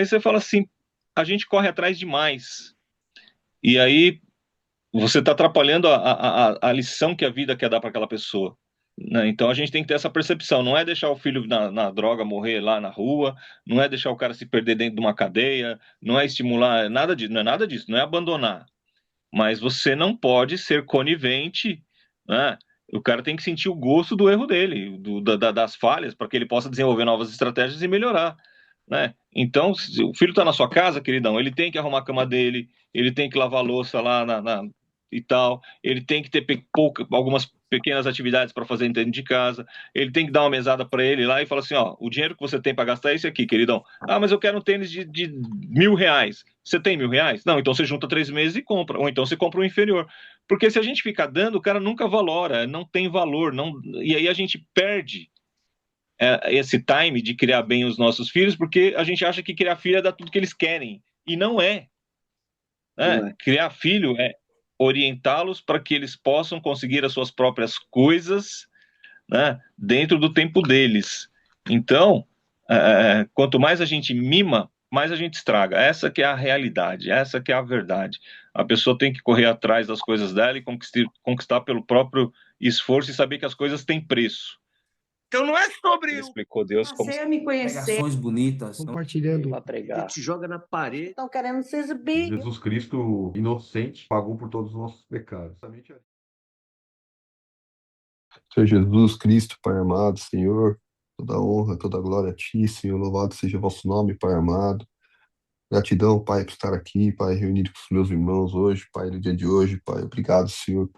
Aí você fala assim, a gente corre atrás demais. E aí você está atrapalhando a lição que a vida quer dar para aquela pessoa. Né? Então a gente tem que ter essa percepção. Não é deixar o filho na droga morrer lá na rua, não é deixar o cara se perder dentro de uma cadeia, não é estimular nada disso, não é nada disso, não é abandonar. Mas você não pode ser conivente, né? O cara tem que sentir o gosto do erro dele, das falhas, para que ele possa desenvolver novas estratégias e melhorar, né? Então, se o filho está na sua casa, queridão, ele tem que arrumar a cama dele, ele tem que lavar a louça lá e tal, ele tem que ter algumas pequenas atividades para fazer dentro de casa, ele tem que dar uma mesada para ele lá e falar assim, ó, o dinheiro que você tem para gastar é esse aqui, queridão. Ah, mas eu quero um tênis de R$ 1.000. Você tem R$ 1.000? Não, então você junta 3 meses e compra. Ou então você compra um inferior. Porque se a gente ficar dando, o cara nunca valora, não tem valor. Não... E aí a gente perde esse time de criar bem os nossos filhos, porque a gente acha que criar filho é dar tudo que eles querem. E não é. Não Né? é? Criar filho é orientá-los para que eles possam conseguir as suas próprias coisas, né, dentro do tempo deles. Então, quanto mais a gente mima, mais a gente estraga. Essa que é a realidade, essa que é a verdade. A pessoa tem que correr atrás das coisas dela e conquistar pelo próprio esforço e saber que as coisas têm preço. Então não é sobre Ele o explicou Deus como Passei a me conhecer. Pregações bonitas. Compartilhando. para pregar. A gente joga na parede. Estão querendo se exibir. Jesus Cristo, inocente, pagou por todos os nossos pecados. Senhor Jesus Cristo, Pai amado, Senhor, toda honra, toda glória a Ti, Senhor, louvado seja o vosso nome, Pai amado. Gratidão, Pai, por estar aqui, Pai, reunido com os meus irmãos hoje, Pai, no dia de hoje, Pai. Obrigado, Senhor,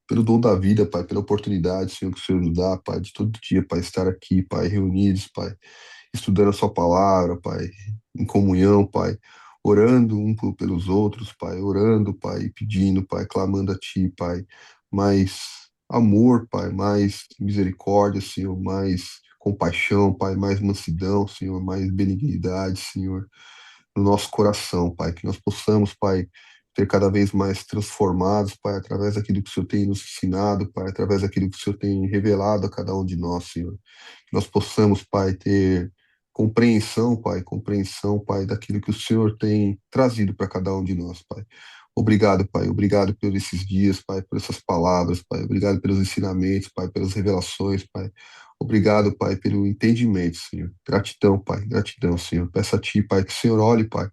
pelo dom da vida, Pai, pela oportunidade, Senhor, que o Senhor nos dá, Pai, de todo dia, Pai, estar aqui, Pai, reunidos, Pai, estudando a Sua palavra, Pai, em comunhão, Pai, orando pelos outros, Pai, orando, Pai, pedindo, Pai, clamando a Ti, Pai, mais amor, Pai, mais misericórdia, Senhor, mais compaixão, Pai, mais mansidão, Senhor, mais benignidade, Senhor, no nosso coração, Pai, que nós possamos, Pai, ter cada vez mais transformados, Pai, através daquilo que o Senhor tem nos ensinado, Pai, através daquilo que o Senhor tem revelado a cada um de nós, Senhor. Que nós possamos, Pai, ter compreensão, Pai, daquilo que o Senhor tem trazido para cada um de nós, Pai. Obrigado, Pai. Obrigado por esses dias, Pai, por essas palavras, Pai. Obrigado pelos ensinamentos, Pai, pelas revelações, Pai. Obrigado, Pai, pelo entendimento, Senhor. Gratidão, Pai. Gratidão, Senhor. Peço a Ti, Pai, que o Senhor olhe, Pai,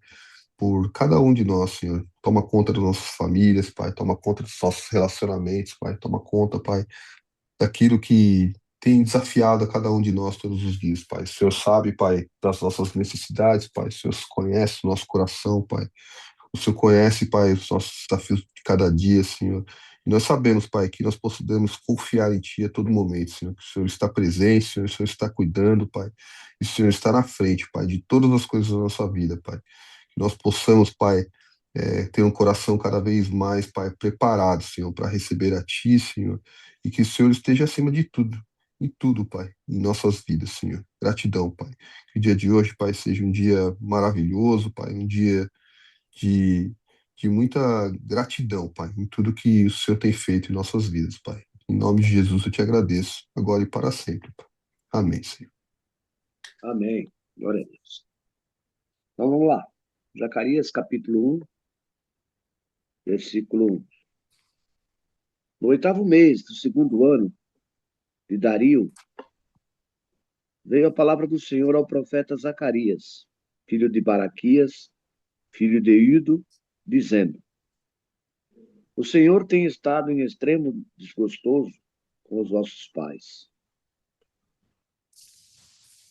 por cada um de nós, Senhor. Toma conta das nossas famílias, Pai. Toma conta dos nossos relacionamentos, Pai. Toma conta, Pai, daquilo que tem desafiado a cada um de nós todos os dias, Pai. O Senhor sabe, Pai, das nossas necessidades, Pai. O Senhor conhece o nosso coração, Pai. O Senhor conhece, Pai, os nossos desafios de cada dia, Senhor. E nós sabemos, Pai, que nós podemos confiar em Ti a todo momento, Senhor. Que o Senhor está presente, Senhor, o Senhor está cuidando, Pai. E o Senhor está na frente, Pai, de todas as coisas da nossa vida, Pai. Que nós possamos, Pai, ter um coração cada vez mais, Pai, preparado, Senhor, para receber a Ti, Senhor. E que o Senhor esteja acima de tudo, em tudo, Pai, em nossas vidas, Senhor. Gratidão, Pai. Que o dia de hoje, Pai, seja um dia maravilhoso, Pai, um dia de, de muita gratidão, Pai, em tudo que o Senhor tem feito em nossas vidas, Pai. Em nome de Jesus eu te agradeço, agora e para sempre, Pai. Amém, Senhor. Amém. Glória a Deus. Então vamos lá. Zacarias capítulo 1, versículo 1. No 8º mês do segundo ano de Dario, veio a palavra do Senhor ao profeta Zacarias, filho de Baraquias, filho de Ido, dizendo: O Senhor tem estado em extremo desgostoso com os vossos pais.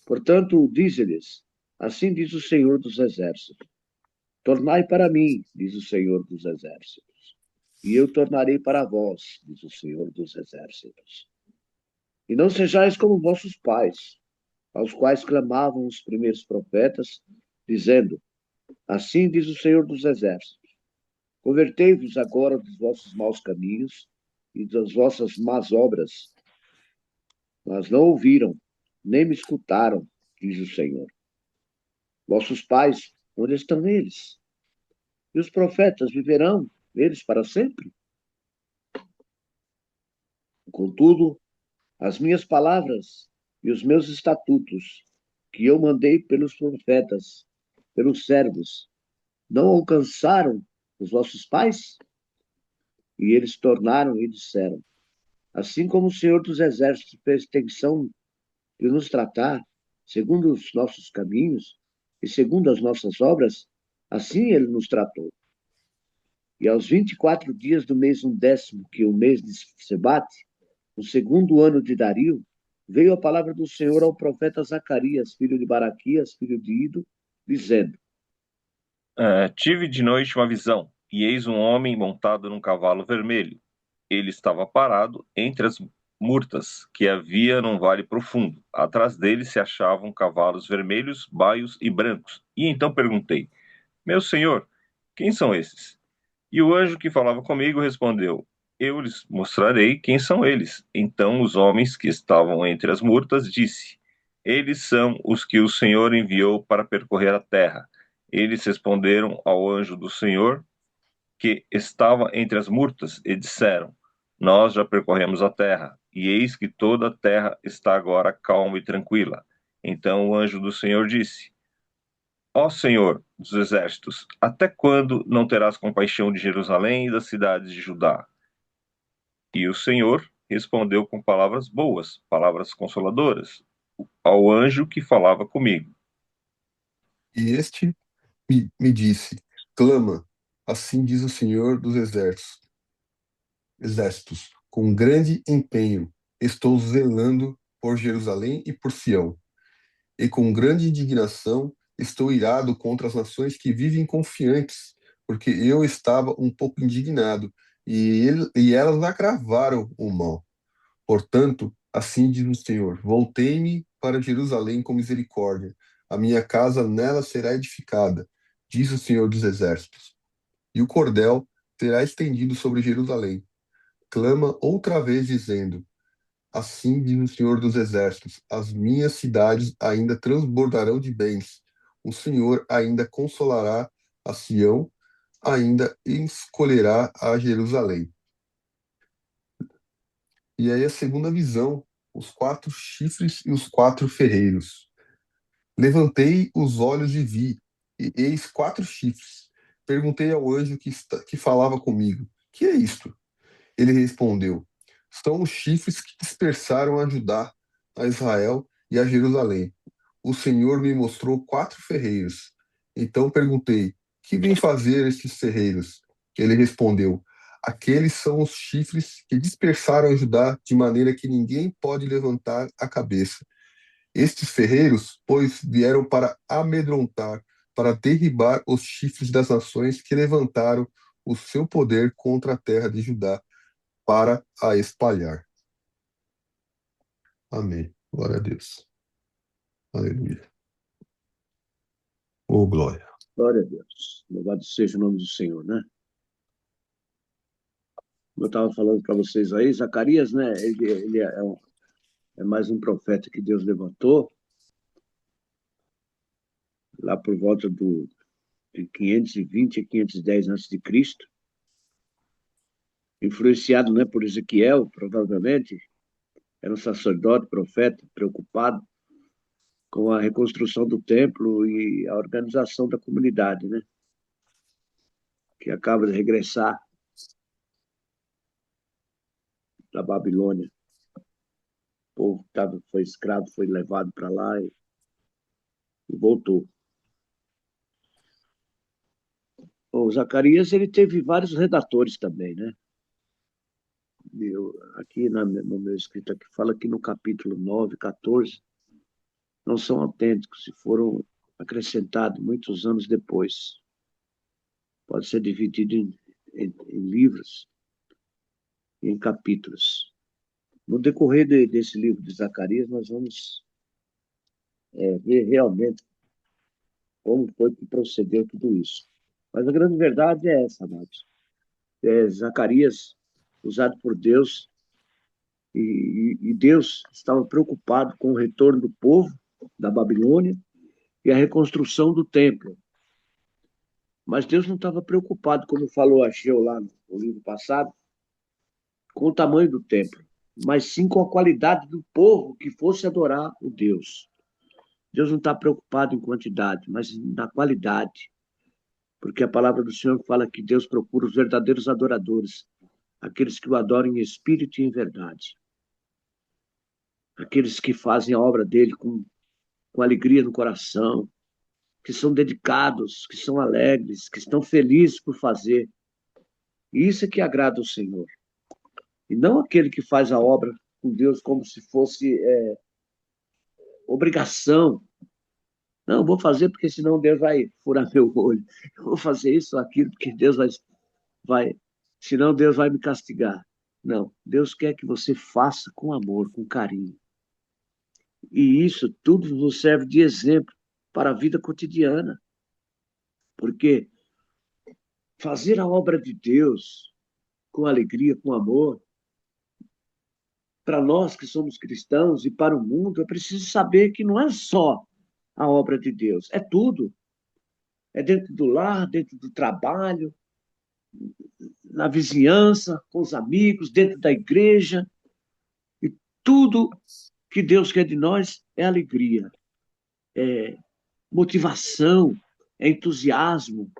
Portanto, dize-lhes: Assim diz o Senhor dos Exércitos: Tornai para mim, diz o Senhor dos Exércitos, e eu tornarei para vós, diz o Senhor dos Exércitos. E não sejais como vossos pais, aos quais clamavam os primeiros profetas, dizendo: Assim diz o Senhor dos Exércitos: Convertei-vos agora dos vossos maus caminhos e das vossas más obras. Mas não ouviram, nem me escutaram, diz o Senhor. Vossos pais, onde estão eles? E os profetas viverão eles para sempre? Contudo, as minhas palavras e os meus estatutos, que eu mandei pelos profetas, pelos servos, não alcançaram os vossos pais? E eles tornaram e disseram: assim como o Senhor dos Exércitos fez extensão de nos tratar, segundo os nossos caminhos e segundo as nossas obras, assim ele nos tratou. E aos 24 dias do mês 11º, que o mês de Sebate, no segundo ano de Dario, veio a palavra do Senhor ao profeta Zacarias, filho de Baraquias, filho de Ido, dizendo: Tive de noite uma visão, e eis um homem montado num cavalo vermelho. Ele estava parado entre as murtas que havia num vale profundo. Atrás dele se achavam cavalos vermelhos, baios e brancos. E então perguntei: meu senhor, quem são esses? E o anjo que falava comigo respondeu: eu lhes mostrarei quem são eles. Então os homens que estavam entre as murtas disse: eles são os que o Senhor enviou para percorrer a terra. Eles responderam ao anjo do Senhor que estava entre as murtas e disseram: nós já percorremos a terra, e eis que toda a terra está agora calma e tranquila. Então o anjo do Senhor disse: ó Senhor dos exércitos, até quando não terás compaixão de Jerusalém e das cidades de Judá? E o Senhor respondeu com palavras boas, palavras consoladoras, ao anjo que falava comigo. E este me disse: clama, assim diz o Senhor dos exércitos, com grande empenho estou zelando por Jerusalém e por Sião, e com grande indignação estou irado contra as nações que vivem confiantes, porque eu estava um pouco indignado, e elas agravaram o mal. Portanto, assim diz o Senhor: voltei-me para Jerusalém com misericórdia, a minha casa nela será edificada, diz o Senhor dos Exércitos. E o cordel será estendido sobre Jerusalém. Clama outra vez, dizendo: assim diz o Senhor dos Exércitos: as minhas cidades ainda transbordarão de bens. O Senhor ainda consolará a Sião, ainda escolherá a Jerusalém. E aí a segunda visão, os quatro chifres e os quatro ferreiros. Levantei os olhos e vi, e eis quatro chifres. Perguntei ao anjo que falava comigo: que é isto? Ele respondeu: são os chifres que dispersaram a Judá, a Israel e a Jerusalém. O Senhor me mostrou quatro ferreiros. Então perguntei: que vêm fazer estes ferreiros? Ele respondeu: aqueles são os chifres que dispersaram a Judá, de maneira que ninguém pode levantar a cabeça. Estes ferreiros, pois, vieram para amedrontar, para derribar os chifres das nações que levantaram o seu poder contra a terra de Judá, para a espalhar. Amém. Glória a Deus. Aleluia. Oh, glória. glória a Deus, louvado seja o nome do Senhor, né? Como eu estava falando para vocês aí, Zacarias, né? Ele é mais um profeta que Deus levantou, lá por volta de 520 a 510 a.C., influenciado, né, por Ezequiel, provavelmente, era um sacerdote, profeta, preocupado com a reconstrução do templo e a organização da comunidade, né, que acaba de regressar da Babilônia. O povo que foi escravo foi levado para lá e voltou. O Zacarias, ele teve vários redatores também, né? Aqui no meu escrito aqui fala que no capítulo 9, 14, não são autênticos e foram acrescentados muitos anos depois. Pode ser dividido em livros e em capítulos. No decorrer desse livro de Zacarias, nós vamos ver realmente como foi que procedeu tudo isso. Mas a grande verdade é essa, amados. Zacarias, usado por Deus, e Deus estava preocupado com o retorno do povo da Babilônia e a reconstrução do templo. Mas Deus não estava preocupado, como falou Ageu lá no livro passado, com o tamanho do templo, mas sim com a qualidade do povo que fosse adorar o Deus. Deus não está preocupado em quantidade, mas na qualidade. Porque a palavra do Senhor fala que Deus procura os verdadeiros adoradores, aqueles que o adoram em espírito e em verdade, aqueles que fazem a obra dele com alegria no coração, que são dedicados, que são alegres, que estão felizes por fazer. E isso é que agrada o Senhor. E não aquele que faz a obra com Deus como se fosse obrigação. Não, vou fazer porque senão Deus vai furar meu olho. Eu vou fazer isso ou aquilo porque Deus vai, senão Deus vai me castigar. Não, Deus quer que você faça com amor, com carinho. E isso tudo nos serve de exemplo para a vida cotidiana. Porque fazer a obra de Deus com alegria, com amor, para nós que somos cristãos e para o mundo, é preciso saber que não é só a obra de Deus, é tudo. É dentro do lar, dentro do trabalho, na vizinhança, com os amigos, dentro da igreja. E tudo que Deus quer de nós é alegria, é motivação, é entusiasmo,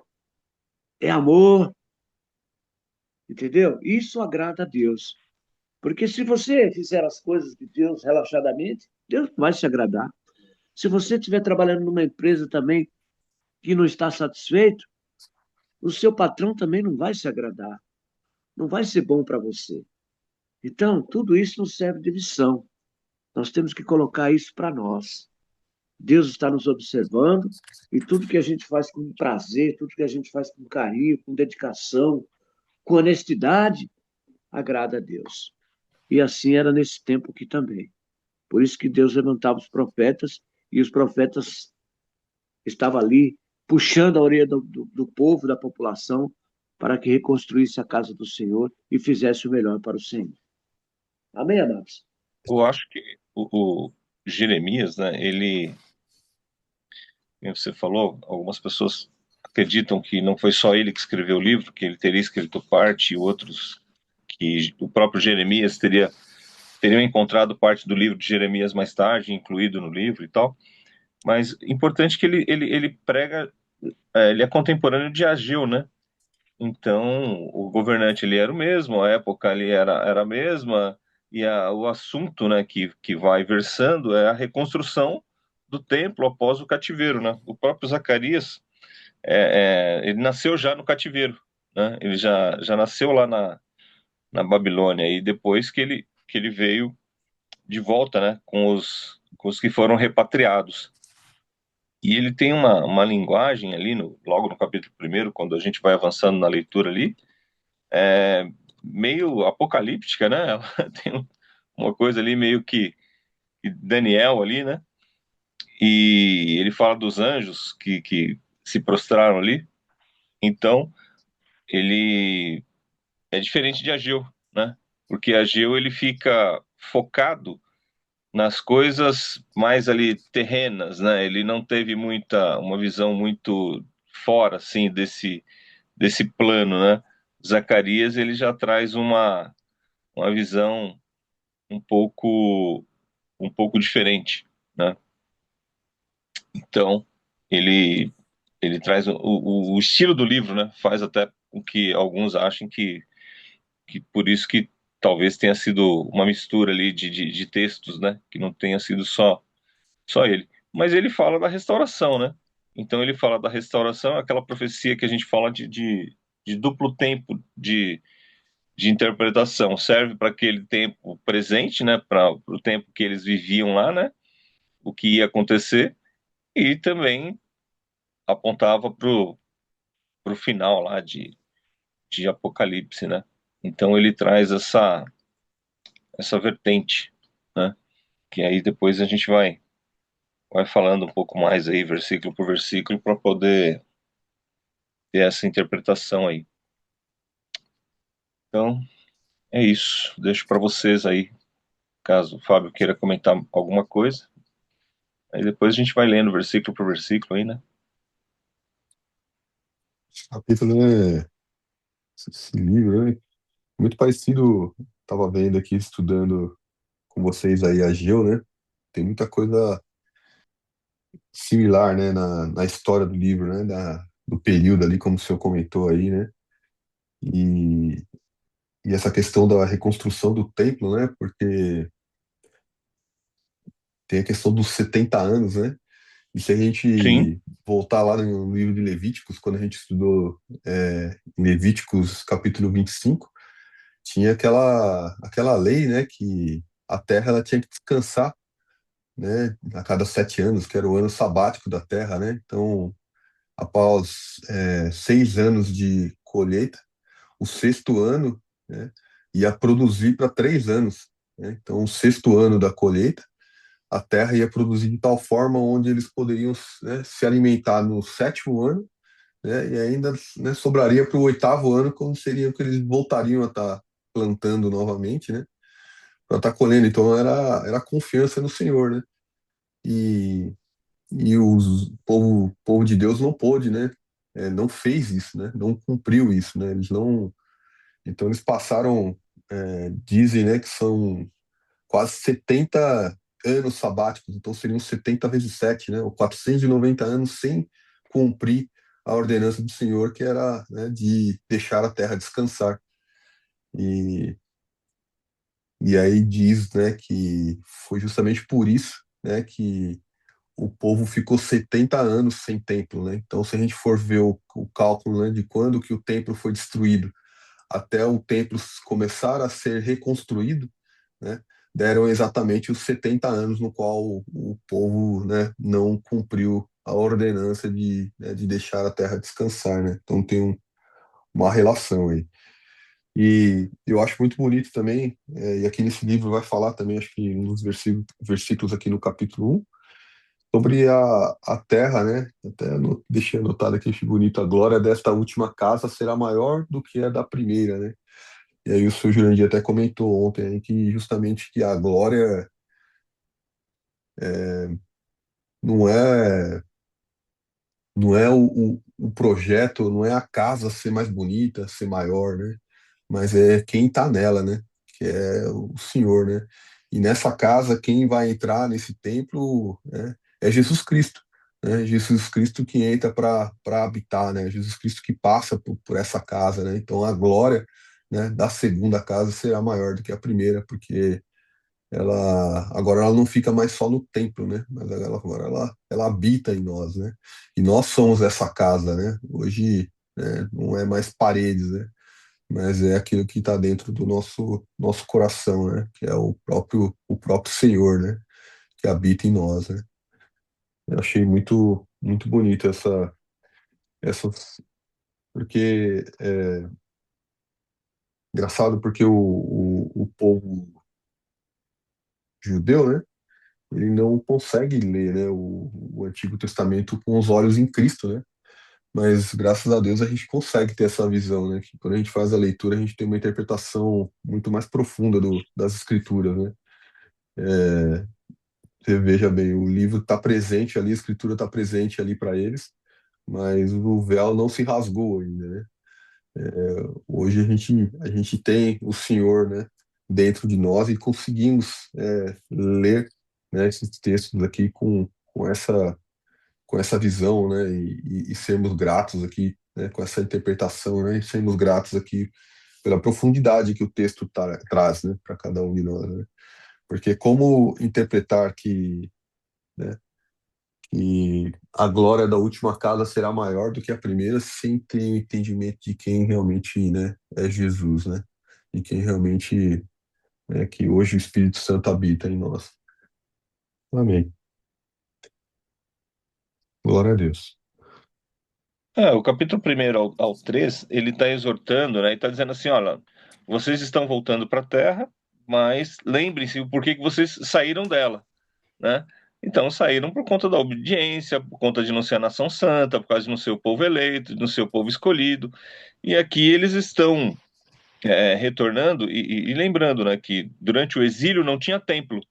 é amor, entendeu? Isso agrada a Deus. Porque se você fizer as coisas de Deus relaxadamente, Deus vai se agradar. Se você estiver trabalhando numa empresa também que não está satisfeito, o seu patrão também não vai se agradar. Não vai ser bom para você. Então, tudo isso nos serve de lição. Nós temos que colocar isso para nós. Deus está nos observando e tudo que a gente faz com prazer, tudo que a gente faz com carinho, com dedicação, com honestidade, agrada a Deus. E assim era nesse tempo aqui também. Por isso que Deus levantava os profetas e os profetas estavam ali puxando a orelha do povo, da população, para que reconstruísse a casa do Senhor e fizesse o melhor para o Senhor. Amém, amados? Eu acho que o Jeremias, né, ele, como você falou, algumas pessoas acreditam que não foi só ele que escreveu o livro, que ele teria escrito parte e outros que o próprio Jeremias teriam encontrado parte do livro de Jeremias mais tarde, incluído no livro e tal. Mas importante que ele prega, ele é contemporâneo de Ageu, né? Então, o governante ele era o mesmo, a época ali era a mesma, e o assunto, né, que vai versando é a reconstrução do templo após o cativeiro, né? O próprio Zacarias, ele nasceu já no cativeiro, né? Ele já nasceu lá na Babilônia, e depois que ele veio de volta, né, com os que foram repatriados. E ele tem uma linguagem ali, logo no capítulo 1, quando a gente vai avançando na leitura ali, é meio apocalíptica, né? Ela tem uma coisa ali meio que Daniel ali, né? E ele fala dos anjos que se prostraram ali. Então, ele é diferente de Ageu, né? Porque Ageu ele fica focado nas coisas mais ali terrenas, né? Ele não teve uma visão muito fora assim desse plano, né? Zacarias ele já traz uma visão um pouco um pouco diferente, né? Então ele ele traz o estilo do livro, né? Faz até com que alguns achem que por isso que talvez tenha sido uma mistura ali de textos, né? Que não tenha sido só ele. Mas ele fala da restauração, né? Então ele fala da restauração, aquela profecia que a gente fala de duplo tempo de interpretação. Serve para aquele tempo presente, né? Para o tempo que eles viviam lá, né? O que ia acontecer. E também apontava para o final lá de Apocalipse, né? Então ele traz essa vertente, né? Que aí depois a gente vai falando um pouco mais aí, versículo por versículo, para poder ter essa interpretação aí. Então, é isso. Deixo para vocês aí, caso o Fábio queira comentar alguma coisa. Aí depois a gente vai lendo versículo por versículo aí, né? Esse capítulo, né? Esse livro, né? Muito parecido, estava vendo aqui, estudando com vocês aí, Ageu, né? Tem muita coisa similar, né, na história do livro, né, do período ali, como o senhor comentou aí, né, e, e essa questão da reconstrução do templo, né, porque tem a questão dos 70 anos, né, e se a Sim, gente voltar lá no livro de Levíticos, quando a gente estudou em Levíticos capítulo 25, tinha aquela lei, né, que a terra ela tinha que descansar, né, a cada 7 anos, que era o ano sabático da terra, né, então após 6 anos de colheita, o sexto ano, né, ia produzir para 3 anos, né? Então, o sexto ano da colheita, a terra ia produzir de tal forma onde eles poderiam, né, se alimentar no sétimo ano, né, e ainda, né, sobraria para o oitavo ano, como seria que eles voltariam a estar plantando novamente, né, para estar colhendo. Então, era confiança no Senhor, né? E o povo de Deus não pôde, né? Não fez isso, né? Não cumpriu isso, né? Eles não. Então eles passaram, dizem, né, que são quase 70 anos sabáticos, então seriam 70 vezes 7, né? Ou 490 anos sem cumprir a ordenança do Senhor, que era, né, de deixar a terra descansar. E, e aí diz, né, que foi justamente por isso, né, que o povo ficou 70 anos sem templo, né? Então, se a gente for ver o cálculo, né, de quando que o templo foi destruído até o templo começar a ser reconstruído, né, deram exatamente os 70 anos no qual o povo, né, não cumpriu a ordenança de deixar a terra descansar, né? Então tem uma relação aí. E eu acho muito bonito também, e aqui nesse livro vai falar também, acho que nos versículos aqui no capítulo 1, sobre a terra, né? Até deixei anotado aqui, acho bonito. A glória desta última casa será maior do que a da primeira, né? E aí o seu Jurandir até comentou ontem aí que justamente que a glória não é não é o projeto, não é a casa ser mais bonita, ser maior, né? Mas é quem está nela, né? Que é o Senhor, né? E nessa casa, quem vai entrar nesse templo, né, é Jesus Cristo, né? Jesus Cristo que entra para habitar, né? Jesus Cristo que passa por essa casa, né? Então a glória, né, da segunda casa será maior do que a primeira, porque agora ela não fica mais só no templo, né? Mas agora ela habita em nós, né? E nós somos essa casa, né? Hoje, né, não é mais paredes, né? Mas é aquilo que está dentro do nosso coração, né? Que é o próprio Senhor, né? Que habita em nós, né? Eu achei muito muito bonito essa porque engraçado porque o povo judeu, né? Ele não consegue ler, né, o Antigo Testamento com os olhos em Cristo, né? Mas graças a Deus a gente consegue ter essa visão, né? Que quando a gente faz a leitura, a gente tem uma interpretação muito mais profunda das Escrituras, né? Você veja bem, o livro está presente ali, a Escritura está presente ali para eles, mas o véu não se rasgou ainda, né? Hoje a gente tem o Senhor, né, dentro de nós e conseguimos ler, né, esses textos aqui com essa visão, né, e sermos gratos aqui, né, com essa interpretação, né, e sermos gratos aqui pela profundidade que o texto traz, né, para cada um de nós, né? Porque como interpretar né, que a glória da última casa será maior do que a primeira sem ter o entendimento de quem realmente, né, é Jesus, né? E quem realmente é que hoje o Espírito Santo habita em nós. Amém. Glória a Deus. o capítulo 1 ao 3, ele está exortando, né? E está dizendo assim: olha, vocês estão voltando para a terra, mas lembrem-se o porquê que vocês saíram dela, né? Então saíram por conta da obediência, por conta de não ser a nação santa, por causa de não ser o povo eleito, de não ser o povo escolhido. E aqui eles estão retornando e lembrando, né, que durante o exílio não tinha templo.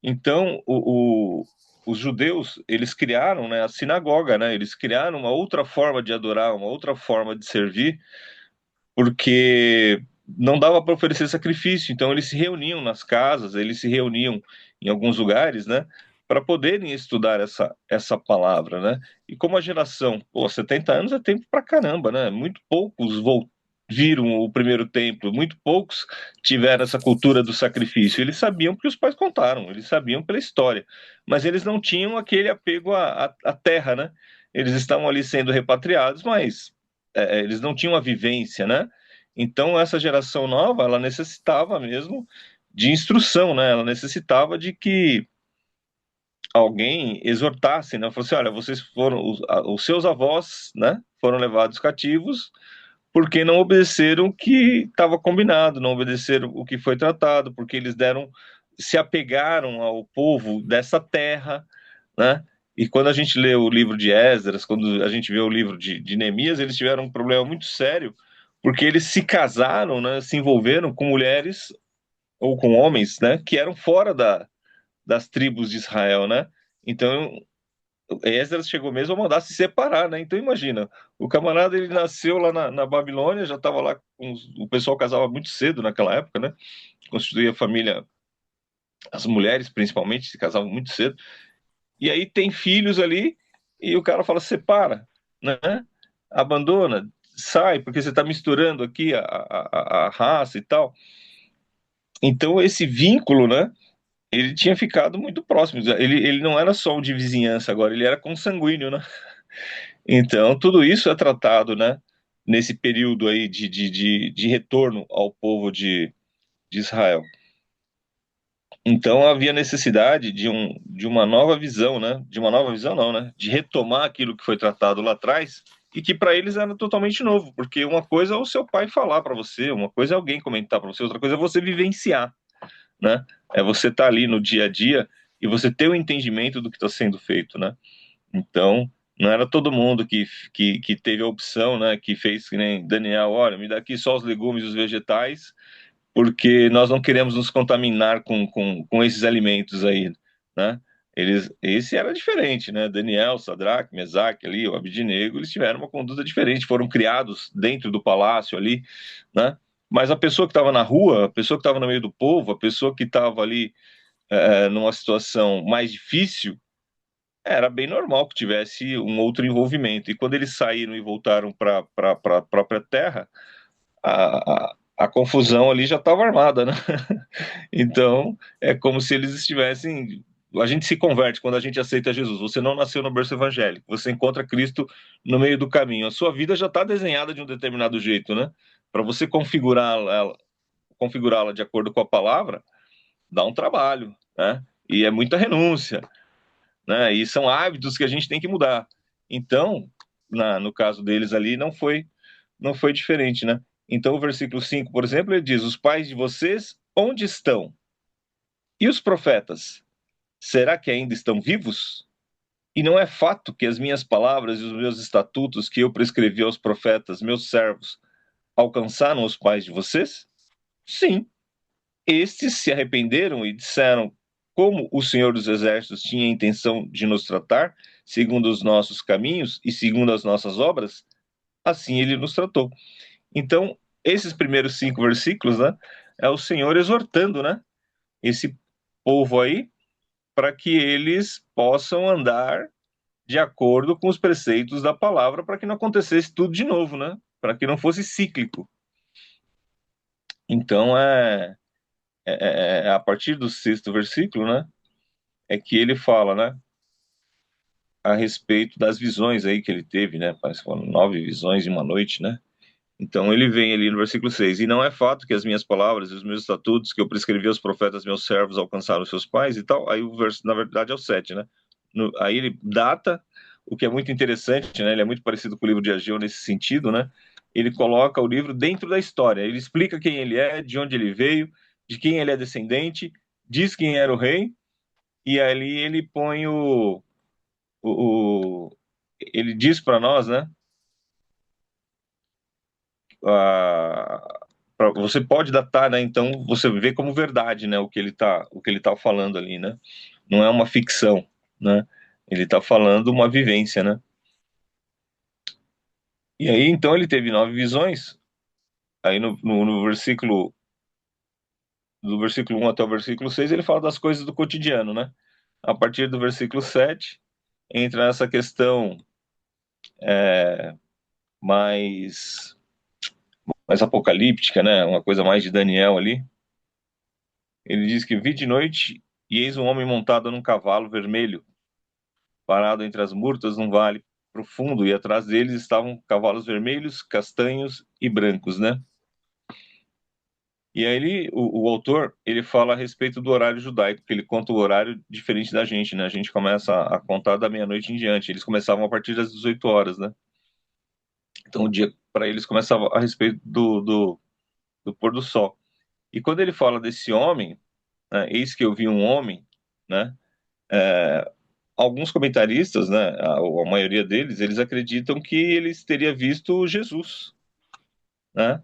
Então os judeus eles criaram, né, a sinagoga, né? Eles criaram uma outra forma de adorar, uma outra forma de servir, porque não dava para oferecer sacrifício. Então eles se reuniam nas casas, eles se reuniam em alguns lugares, né, para poderem estudar essa palavra, né? E como a geração, 70 anos é tempo para caramba, né? Muito poucos viram o primeiro templo, muito poucos tiveram essa cultura do sacrifício. Eles sabiam porque os pais contaram, eles sabiam pela história, mas eles não tinham aquele apego à terra, né? Eles estavam ali sendo repatriados, mas eles não tinham a vivência, né? Então essa geração nova, ela necessitava mesmo de instrução, né? Ela necessitava de que alguém exortasse, né? Falou assim, olha, vocês foram, os seus avós, né? Foram levados cativos porque não obedeceram o que estava combinado, não obedeceram o que foi tratado, porque eles se apegaram ao povo dessa terra, né? E quando a gente lê o livro de Esdras, quando a gente vê o livro de Neemias, eles tiveram um problema muito sério, porque eles se casaram, né? Se envolveram com mulheres ou com homens, né? Que eram fora das tribos de Israel, né? Então, Esdras chegou mesmo a mandar se separar, né? Então imagina, o camarada ele nasceu lá na Babilônia, já estava lá o pessoal casava muito cedo naquela época, né? Constituía família, as mulheres principalmente se casavam muito cedo. E aí tem filhos ali e o cara fala separa, né? Abandona, sai porque você está misturando aqui a raça e tal. Então esse vínculo, né? Ele tinha ficado muito próximo. Ele não era só um de vizinhança agora, ele era consanguíneo, né? Então, tudo isso é tratado, né, nesse período aí de retorno ao povo de Israel. Então, havia necessidade de uma nova visão, né? De uma nova visão, não, né? De retomar aquilo que foi tratado lá atrás e que para eles era totalmente novo, porque uma coisa é o seu pai falar para você, uma coisa é alguém comentar para você, outra coisa é você vivenciar, né? É você estar ali no dia a dia e você ter o entendimento do que está sendo feito, né? Então, não era todo mundo que teve a opção, né? Que fez que nem Daniel, olha, me dá aqui só os legumes e os vegetais, porque nós não queremos nos contaminar com esses alimentos aí, né? Esse era diferente, né? Daniel, Sadraque, Mesaque ali, o Abednego, eles tiveram uma conduta diferente, foram criados dentro do palácio ali, né? Mas a pessoa que estava na rua, a pessoa que estava no meio do povo, a pessoa que estava ali numa situação mais difícil, era bem normal que tivesse um outro envolvimento. E quando eles saíram e voltaram para a própria terra, a confusão ali já estava armada, né? Então, é como se eles estivessem. A gente se converte quando a gente aceita Jesus. Você não nasceu no berço evangélico, você encontra Cristo no meio do caminho. A sua vida já está desenhada de um determinado jeito, né? Para você configurá-la de acordo com a palavra, dá um trabalho, né? E é muita renúncia, né? E são hábitos que a gente tem que mudar. Então, no caso deles ali, não foi diferente, né? Então, o versículo 5, por exemplo, ele diz: os pais de vocês, onde estão? E os profetas, será que ainda estão vivos? E não é fato que as minhas palavras e os meus estatutos que eu prescrevi aos profetas, meus servos, alcançaram os pais de vocês? Sim. Estes se arrependeram e disseram: como o Senhor dos Exércitos tinha a intenção de nos tratar, segundo os nossos caminhos e segundo as nossas obras, assim ele nos tratou. Então, esses primeiros 5 versículos, né, é o Senhor exortando, né, esse povo aí, para que eles possam andar de acordo com os preceitos da palavra, para que não acontecesse tudo de novo, né, para que não fosse cíclico. Então, a partir do 6º versículo, né, é que ele fala, né, a respeito das visões aí que ele teve, né, parece que foram 9 visões em uma noite, né. Então ele vem ali no versículo 6, e não é fato que as minhas palavras e os meus estatutos que eu prescrevi aos profetas meus servos alcançaram os seus pais e tal. Aí o verso, na verdade, é o 7, né? Aí ele data, o que é muito interessante, né? Ele é muito parecido com o livro de Ageu nesse sentido, né? Ele coloca o livro dentro da história, ele explica quem ele é, de onde ele veio, de quem ele é descendente, diz quem era o rei, e ali ele põe ele diz para nós, né? Você pode datar, né? Então você vê como verdade, né? O que ele tá falando ali, né? Não é uma ficção, né? Ele está falando uma vivência, né? E aí então ele teve 9 visões. Aí no versículo do versículo 1 até o versículo 6 ele fala das coisas do cotidiano, né? a partir do versículo 7, entra nessa questão mais, mais apocalíptica, né? Uma coisa mais de Daniel ali. Ele diz que vi de noite e eis um homem montado num cavalo vermelho, parado entre as murtas num vale profundo, e atrás deles estavam cavalos vermelhos, castanhos e brancos, né? E aí o autor, ele fala a respeito do horário judaico, que ele conta o horário diferente da gente, né? A gente começa a contar da meia-noite em diante. Eles começavam a partir das 18 horas, né? Então o dia para eles começava a respeito do pôr do sol. E quando ele fala desse homem, né, eis que eu vi um homem, né? Alguns comentaristas, né, a maioria deles, eles acreditam que eles teria visto Jesus, né?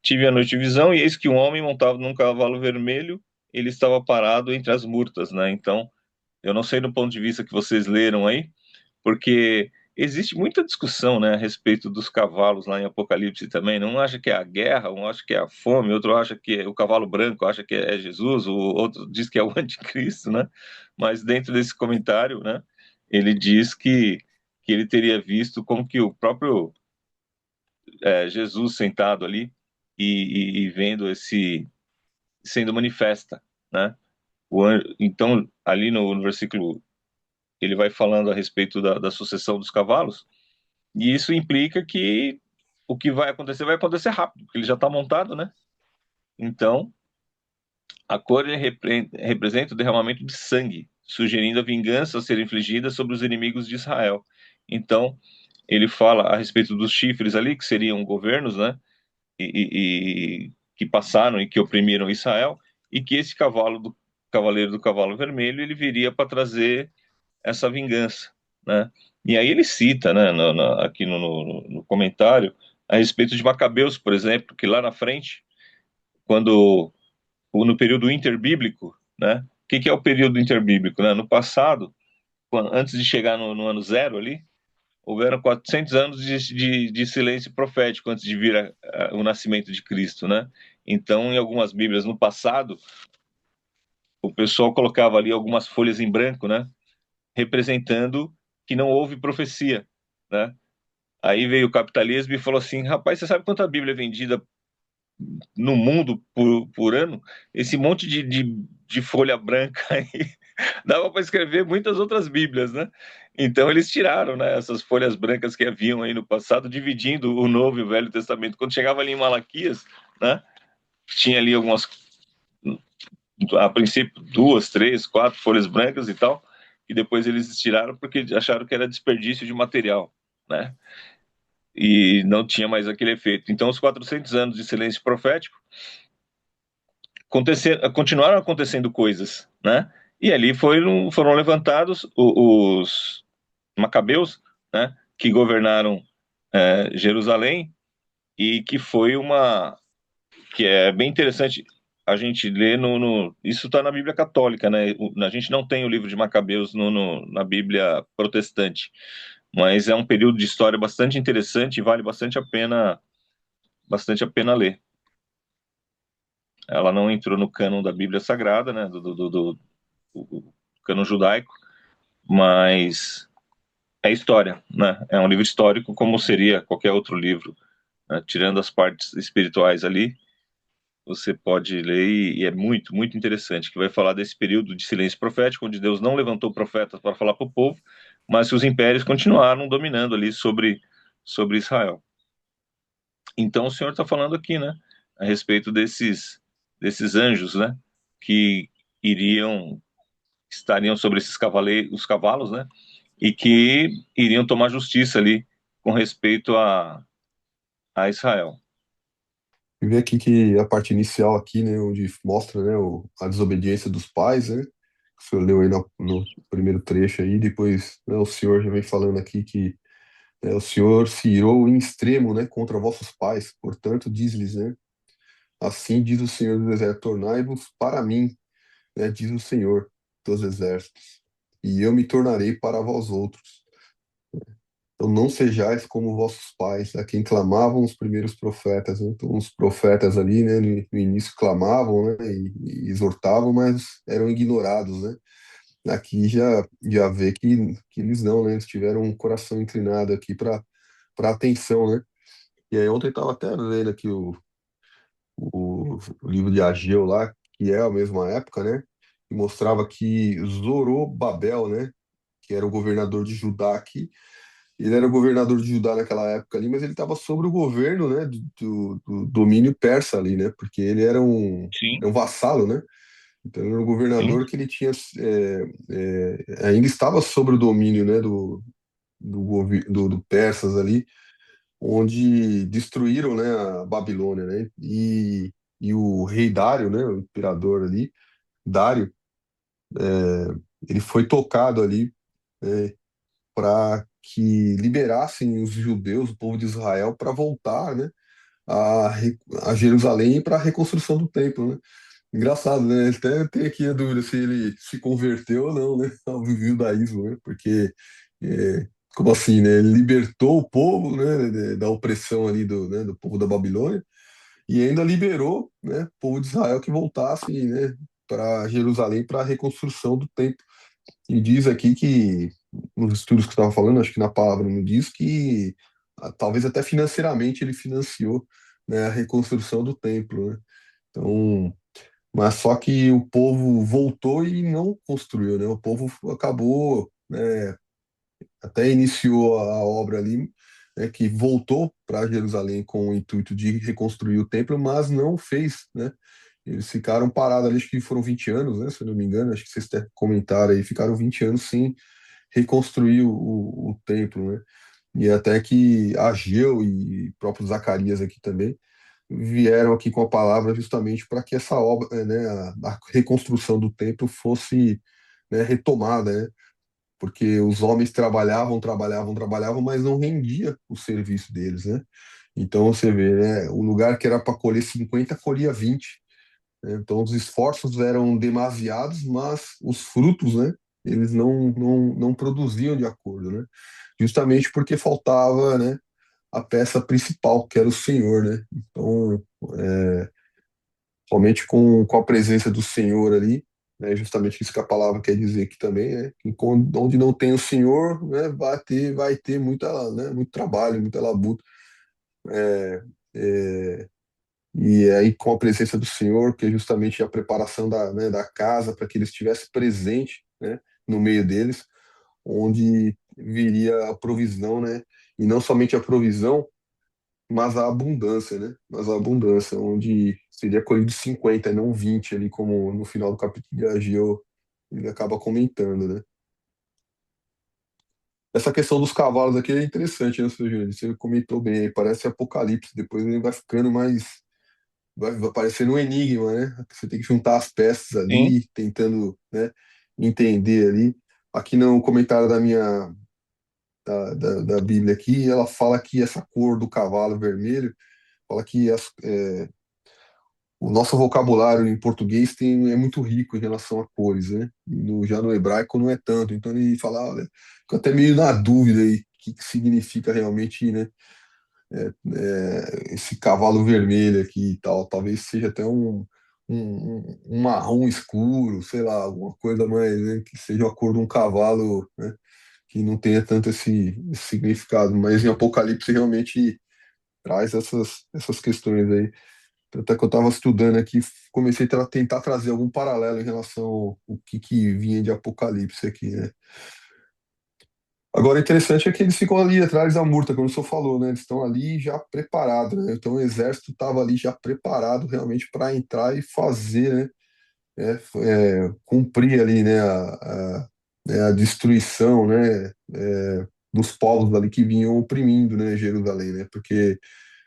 Tive a noite visão e eis que um homem montado num cavalo vermelho, ele estava parado entre as murtas, né? Então, eu não sei do ponto de vista que vocês leram aí, porque existe muita discussão, né, a respeito dos cavalos lá em Apocalipse também. Um acha que é a guerra, um acha que é a fome, outro acha que é o cavalo branco, acha que é Jesus, o outro diz que é o anticristo, né? Mas dentro desse comentário, né, ele diz que ele teria visto como que o próprio Jesus sentado ali e vendo esse sendo manifesta, né? Então, ali no versículo, ele vai falando a respeito da sucessão dos cavalos, e isso implica que o que vai acontecer rápido, porque ele já está montado, né? Então, a cor representa o derramamento de sangue, sugerindo a vingança a ser infligida sobre os inimigos de Israel. Então, ele fala a respeito dos chifres ali, que seriam governos, né? E que passaram e que oprimiram Israel, e que esse cavaleiro do cavalo vermelho, ele viria para trazer essa vingança, né? E aí ele cita, né, aqui no comentário, a respeito de Macabeus, por exemplo, que lá na frente, quando no período interbíblico, né? O que é o período interbíblico, né? No passado, antes de chegar no ano zero ali, houveram 400 anos de silêncio profético antes de vir o nascimento de Cristo, né? Então, em algumas Bíblias no passado, o pessoal colocava ali algumas folhas em branco, né? Representando que não houve profecia, né? Aí veio o capitalismo e falou assim: rapaz, você sabe quanta Bíblia é vendida no mundo por ano? Esse monte de folha branca aí dava para escrever muitas outras Bíblias, né? Então eles tiraram, né, essas folhas brancas que haviam aí no passado, dividindo o Novo e o Velho Testamento. Quando chegava ali em Malaquias, né, tinha ali algumas, a princípio, duas, três, quatro folhas brancas e tal, e depois eles tiraram porque acharam que era desperdício de material, né? E não tinha mais aquele efeito. Então, os 400 anos de silêncio profético continuaram acontecendo coisas, né? E ali foram levantados os Macabeus, né? Que governaram Jerusalém, e que foi que é bem interessante a gente ler isso está na Bíblia Católica, né? A gente não tem o livro de Macabeus na Bíblia Protestante, mas é um período de história bastante interessante e vale bastante a pena ler. Ela não entrou no cânon da Bíblia Sagrada, né? Do cânon judaico, mas é história, né? É um livro histórico como seria qualquer outro livro, né? Tirando as partes espirituais ali, você pode ler e é muito, muito interessante, que vai falar desse período de silêncio profético, onde Deus não levantou profetas para falar para o povo, mas que os impérios continuaram dominando ali sobre Israel. Então o Senhor está falando aqui, né, a respeito desses anjos, né, que estariam sobre esses os cavalos, né, e que iriam tomar justiça ali com respeito a Israel. E ver aqui que a parte inicial aqui, né, onde mostra, né, a desobediência dos pais, né, que o senhor leu aí no primeiro trecho aí, depois, né, o senhor já vem falando aqui que o senhor se irou em extremo, né, contra vossos pais, portanto, diz-lhes, né, assim diz o Senhor dos Exércitos, tornai-vos para mim, né, diz o Senhor dos Exércitos, e eu me tornarei para vós outros. Então não sejais como vossos pais, a quem clamavam os primeiros profetas, né? Então os profetas ali, né, no início clamavam, né, e exortavam, mas eram ignorados, né? aqui já vê que eles não, né? Eles tiveram um coração inclinado aqui para atenção, né? E aí ontem eu estava até lendo aqui o livro de Ageu lá, que é a mesma época, né? E mostrava que Zorobabel, né? Que era o governador de Judá aqui. Ele era o governador de Judá naquela época ali, mas ele estava sobre o governo, né? Do domínio persa ali, né? Porque ele Sim, era um vassalo, né? Então ele era um sim, governador que ele tinha ainda estava sob o domínio, né, do persas ali, onde destruíram, né, a Babilônia, né, e o rei Dário, né, o imperador ali, Dário, ele foi tocado ali, né, para que liberassem os judeus, o povo de Israel, para voltar, né, a Jerusalém para a reconstrução do templo, né. Engraçado, né? Até tem aqui a dúvida se ele se converteu ou não, né? Ao judaísmo, né? Porque, é, como assim, né? Ele libertou o povo, né? Da opressão ali né? Do povo da Babilônia e ainda liberou, né? O povo de Israel que voltasse, né? Para Jerusalém para a reconstrução do templo. E diz aqui que, nos estudos que eu estava falando, acho que na palavra não diz que talvez até financeiramente ele financiou, né? A reconstrução do templo, né? Então, mas só que o povo voltou e não construiu, né? O povo acabou, né, até iniciou a obra ali, né, que voltou para Jerusalém com o intuito de reconstruir o templo, mas não fez, né? Eles ficaram parados ali, acho que foram 20 anos, né? Se eu não me engano, acho que vocês até comentaram aí, ficaram 20 anos sem reconstruir o templo, né? E até que Ageu e próprio Zacarias aqui também vieram aqui com a palavra justamente para que essa obra, né, a reconstrução do templo fosse, né, retomada, né? Porque os homens trabalhavam, trabalhavam, trabalhavam, mas não rendia o serviço deles, né? Então você vê, né, o lugar que era para colher 50 colhia 20, né? Então os esforços eram demasiados, mas os frutos, né, eles não produziam de acordo, né? Justamente porque faltava, né, a peça principal, que era o Senhor, né? Então, somente com a presença do Senhor ali, né, justamente isso que a palavra quer dizer aqui também, né, que onde não tem o Senhor, né, vai ter muita, né, muito trabalho, muita labuta, é, é, e aí com a presença do Senhor, que é justamente a preparação né, da casa para que ele estivesse presente, né, no meio deles, onde viria a provisão, né, e não somente a provisão, mas a abundância, né? Mas a abundância, onde seria colhido 50, e não 20 ali, como no final do capítulo de Ageu ele acaba comentando, né? Essa questão dos cavalos aqui é interessante, né, seu Júlio? Você comentou bem, aí, parece Apocalipse, depois ele vai ficando mais. Vai parecendo um enigma, né? Você tem que juntar as peças sim. ali, tentando, né, entender ali. Aqui no comentário da Bíblia aqui, ela fala que essa cor do cavalo vermelho, fala que o nosso vocabulário em português é muito rico em relação a cores, né? Já no hebraico não é tanto. Então ele fala, olha, fico até meio na dúvida aí o que significa realmente, né? Esse cavalo vermelho aqui e tal. Talvez seja até um marrom escuro, sei lá, alguma coisa mais, né? Que seja a cor de um cavalo, né? Que não tenha tanto esse significado. Mas em Apocalipse realmente traz essas questões aí. Até que eu estava estudando aqui, comecei a tentar trazer algum paralelo em relação ao que vinha de Apocalipse aqui, né? Agora, o interessante é que eles ficam ali atrás da murta, como o senhor falou, né? Eles estão ali já preparados, né? Então, o exército estava ali já preparado realmente para entrar e fazer, né? Cumprir ali, né? A destruição, né? Dos povos ali que vinham oprimindo, né? Jerusalém, né? Porque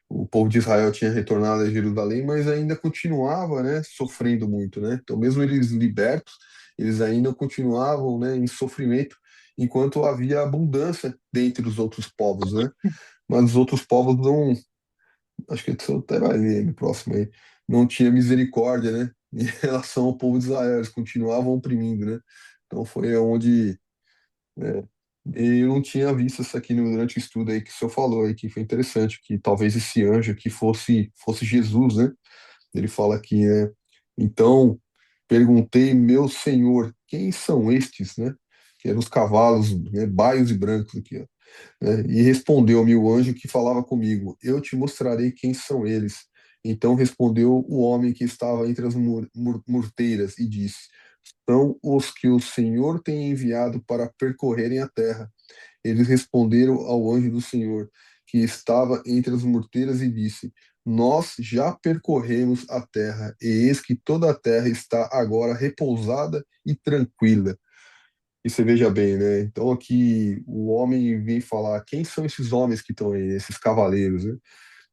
o povo de Israel tinha retornado a Jerusalém, mas ainda continuava, né, sofrendo muito, né? Então, mesmo eles libertos, eles ainda continuavam, né, em sofrimento, enquanto havia abundância dentre os outros povos, né? Mas os outros povos não, acho que isso até vai ler no próximo aí, não tinha misericórdia, né, em relação ao povo de Israel, eles continuavam oprimindo, né? Então foi onde eu não tinha visto isso aqui durante o estudo aí que o senhor falou aí, que foi interessante, que talvez esse anjo aqui fosse Jesus, né? Ele fala aqui, né? Então, perguntei, meu Senhor, quem são estes, né? Que eram os cavalos, né, baios e brancos aqui, ó, né? E respondeu-me o anjo que falava comigo: Eu te mostrarei quem são eles. Então respondeu o homem que estava entre as murteiras e disse: São os que o Senhor tem enviado para percorrerem a terra. Eles responderam ao anjo do Senhor, que estava entre as morteiras, e disse: Nós já percorremos a terra, e eis que toda a terra está agora repousada e tranquila. E você veja bem, né? Então aqui o homem vem falar: quem são esses homens que estão aí, esses cavaleiros, né?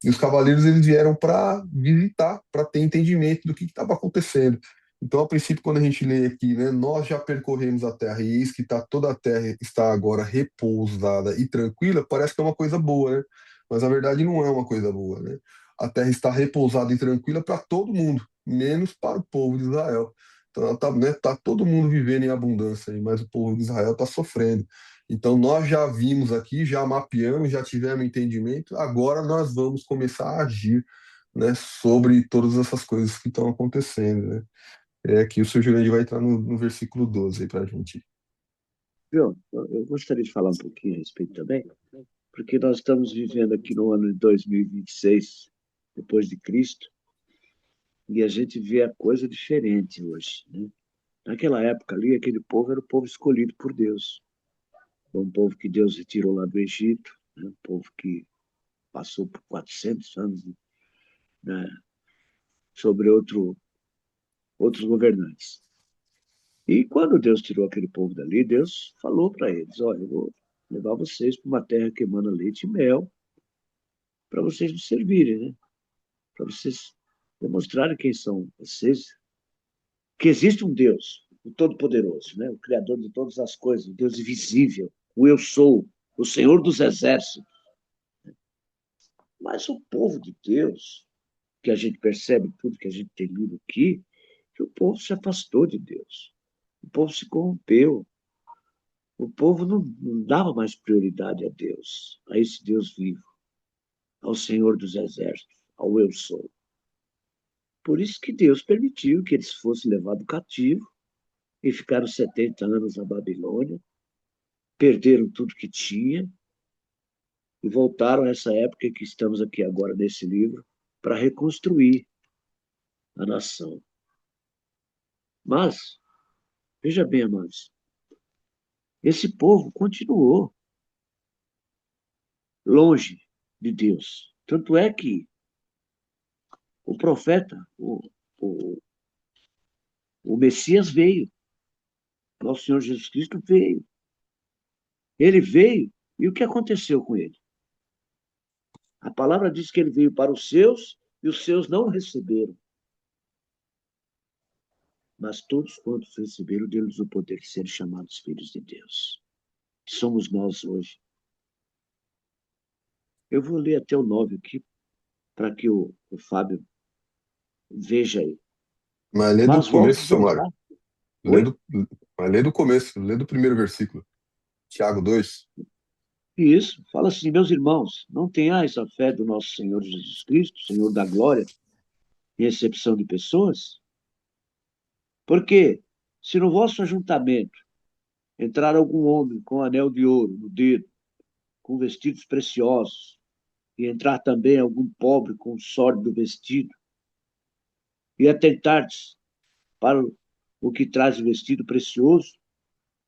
E os cavaleiros eles vieram para visitar, para ter entendimento do que estava acontecendo. Então, a princípio, quando a gente lê aqui, né, nós já percorremos a terra e eis que toda a terra está agora repousada e tranquila, parece que é uma coisa boa, né? Mas a verdade não é uma coisa boa, né? A terra está repousada e tranquila para todo mundo, menos para o povo de Israel. Então, ela tá, né, tá todo mundo vivendo em abundância, aí, mas o povo de Israel está sofrendo. Então, nós já vimos aqui, já mapeamos, já tivemos entendimento, agora nós vamos começar a agir, né, sobre todas essas coisas que estão acontecendo, né? É aqui o seu Jurandir vai entrar no versículo 12 aí para a gente. Viu? Eu gostaria de falar um pouquinho a respeito também, porque nós estamos vivendo aqui no ano de 2026, depois de Cristo, e a gente vê a coisa diferente hoje, né? Naquela época ali, aquele povo era o povo escolhido por Deus. Foi um povo que Deus retirou lá do Egito, né? Um povo que passou por 400 anos, né? Sobre outros governantes. E quando Deus tirou aquele povo dali, Deus falou para eles: Olha, eu vou levar vocês para uma terra que emana leite e mel, para vocês me servirem, né? Para vocês demonstrarem quem são vocês, que existe um Deus, o Todo-Poderoso, né? O Criador de todas as coisas, o Deus invisível, o Eu Sou, o Senhor dos Exércitos. Mas o povo de Deus, que a gente percebe tudo que a gente tem lido aqui, que o povo se afastou de Deus. O povo se corrompeu. O povo não dava mais prioridade a Deus, a esse Deus vivo, ao Senhor dos Exércitos, ao Eu Sou. Por isso que Deus permitiu que eles fossem levados cativo e ficaram 70 anos na Babilônia, perderam tudo que tinha e voltaram a essa época que estamos aqui agora nesse livro para reconstruir a nação. Mas, veja bem, amados, esse povo continuou longe de Deus. Tanto é que o profeta, o, o Messias veio, nosso Senhor Jesus Cristo veio. Ele veio, e o que aconteceu com ele? A palavra diz que ele veio para os seus, e os seus não o receberam. Mas todos quantos receberam, deu-lhes o poder de serem chamados filhos de Deus. Que somos nós hoje. Eu vou ler até o 9 aqui, para que o Fábio veja aí. Mas lê do Mas vós começo, seu Mário. desonrar. Lê Oi? do, mas lê do começo, lê do primeiro versículo. Tiago 2. Isso, fala assim, meus irmãos, não tenhais a fé do nosso Senhor Jesus Cristo, Senhor da glória, em excepção de pessoas, porque se no vosso ajuntamento entrar algum homem com anel de ouro no dedo, com vestidos preciosos, e entrar também algum pobre com sórdido vestido, e atentardes para o que traz o vestido precioso,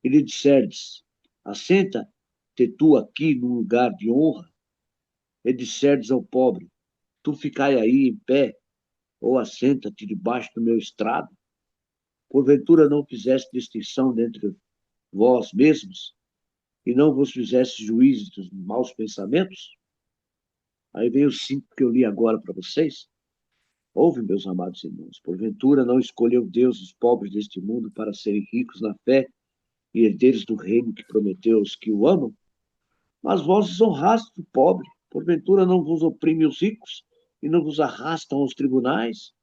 e lhe disserdes, assenta-te tu aqui num lugar de honra, e disserdes ao pobre, tu ficai aí em pé, ou assenta-te debaixo do meu estrado, porventura não fizeste distinção dentre vós mesmos, e não vos fizeste juízes dos maus pensamentos? Aí vem os 5 que eu li agora para vocês. Ouve, meus amados irmãos, porventura não escolheu Deus os pobres deste mundo para serem ricos na fé e herdeiros do reino que prometeu aos que o amam? Mas vós desonrastes o pobre, porventura não vos oprime os ricos e não vos arrastam aos tribunais?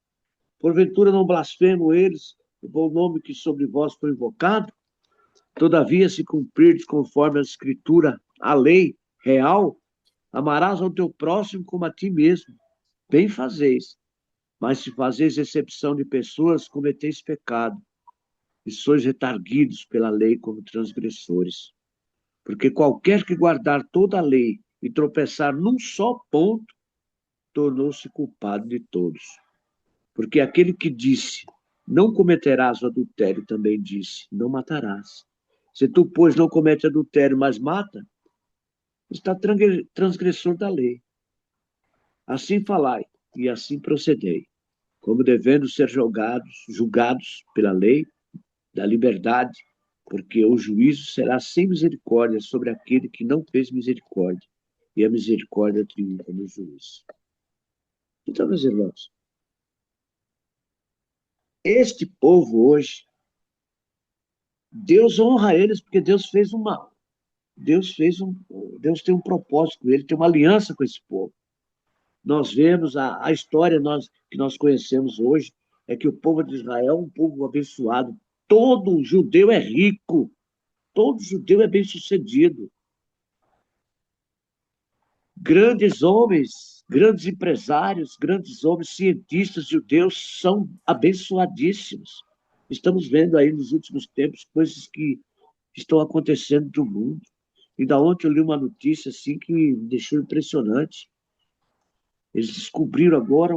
Porventura não blasfemam eles o bom nome que sobre vós foi invocado? Todavia, se cumprirdes conforme a Escritura, a lei real, amarás ao teu próximo como a ti mesmo. Bem fazeis. Mas se fazeis exceção de pessoas, cometeis pecado. e sois retarguidos pela lei como transgressores. Porque qualquer que guardar toda a lei e tropeçar num só ponto, tornou-se culpado de todos. Porque aquele que disse, não cometerás o adultério, também disse, não matarás. Se tu, pois, não comete adultério, mas mata, está transgressor da lei. Assim falai, e assim procedei, como devendo ser julgados pela lei da liberdade, porque o juízo será sem misericórdia sobre aquele que não fez misericórdia, e a misericórdia triunfa no juízo. Então, meus irmãos, este povo hoje, Deus honra eles porque Deus fez uma, Deus tem um propósito com ele, tem uma aliança com esse povo. Nós vemos a história que nós conhecemos hoje, é que o povo de Israel é um povo abençoado. Todo judeu é rico, todo judeu é bem-sucedido. Grandes homens, grandes empresários, grandes homens, cientistas judeus são abençoadíssimos. Estamos vendo aí nos últimos tempos coisas que estão acontecendo no mundo. E da ontem eu li uma notícia assim que me deixou impressionante. Eles descobriram agora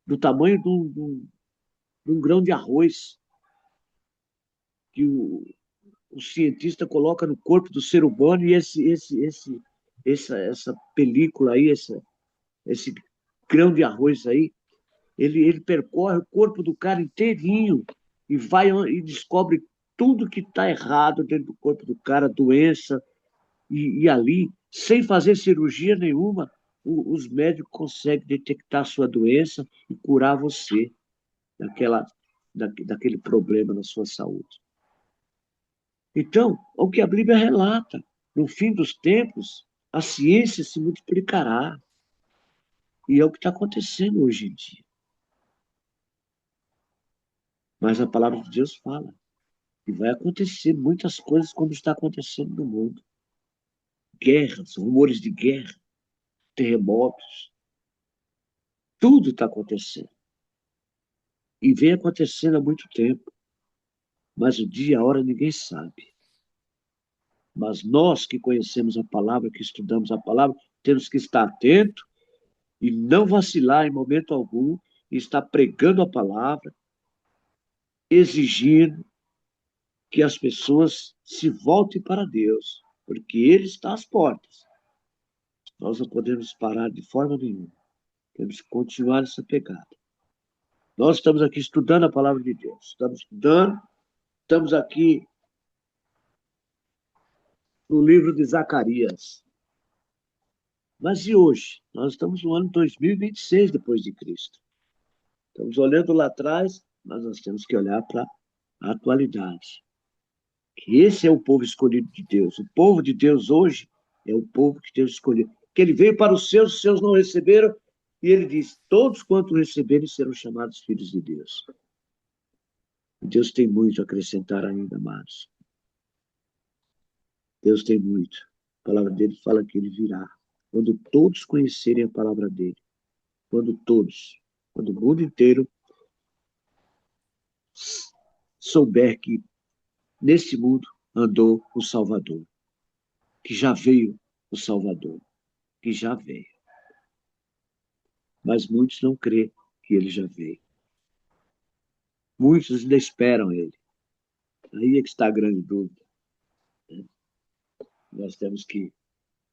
do tamanho de um grão de arroz que o cientista coloca no corpo do ser humano e essa película aí, esse grão de arroz aí, ele percorre o corpo do cara inteirinho e vai e descobre tudo que está errado dentro do corpo do cara, doença, e ali, sem fazer cirurgia nenhuma, os médicos conseguem detectar a sua doença e curar você daquele problema na sua saúde. Então, o que a Bíblia relata, no fim dos tempos, a ciência se multiplicará. E é o que está acontecendo hoje em dia. Mas a palavra de Deus fala que vai acontecer muitas coisas como está acontecendo no mundo. Guerras, rumores de guerra, terremotos, tudo está acontecendo. E vem acontecendo há muito tempo. Mas o dia e a hora ninguém sabe. Mas nós que conhecemos a palavra, que estudamos a palavra, temos que estar atentos e não vacilar em momento algum, e estar pregando a palavra, exigindo que as pessoas se voltem para Deus, porque Ele está às portas. Nós não podemos parar de forma nenhuma. Temos que continuar essa pegada. Nós estamos aqui estudando a palavra de Deus. Estamos estudando, estamos aqui no livro de Zacarias. Mas e hoje? Nós estamos no ano 2026 depois de Cristo. Estamos olhando lá atrás, mas nós temos que olhar para a atualidade. Que esse é o povo escolhido de Deus. O povo de Deus hoje é o povo que Deus escolheu. Que ele veio para os seus não receberam, e ele diz, todos quanto receberem serão chamados filhos de Deus. E Deus tem muito a acrescentar ainda, amados. Deus tem muito. A palavra dele fala que ele virá. Quando todos conhecerem a palavra dele. Quando o mundo inteiro souber que nesse mundo andou o Salvador, que já veio o Salvador, que já veio. Mas muitos não crêem que ele já veio. Muitos ainda esperam ele. Aí é que está a grande dúvida. Nós temos que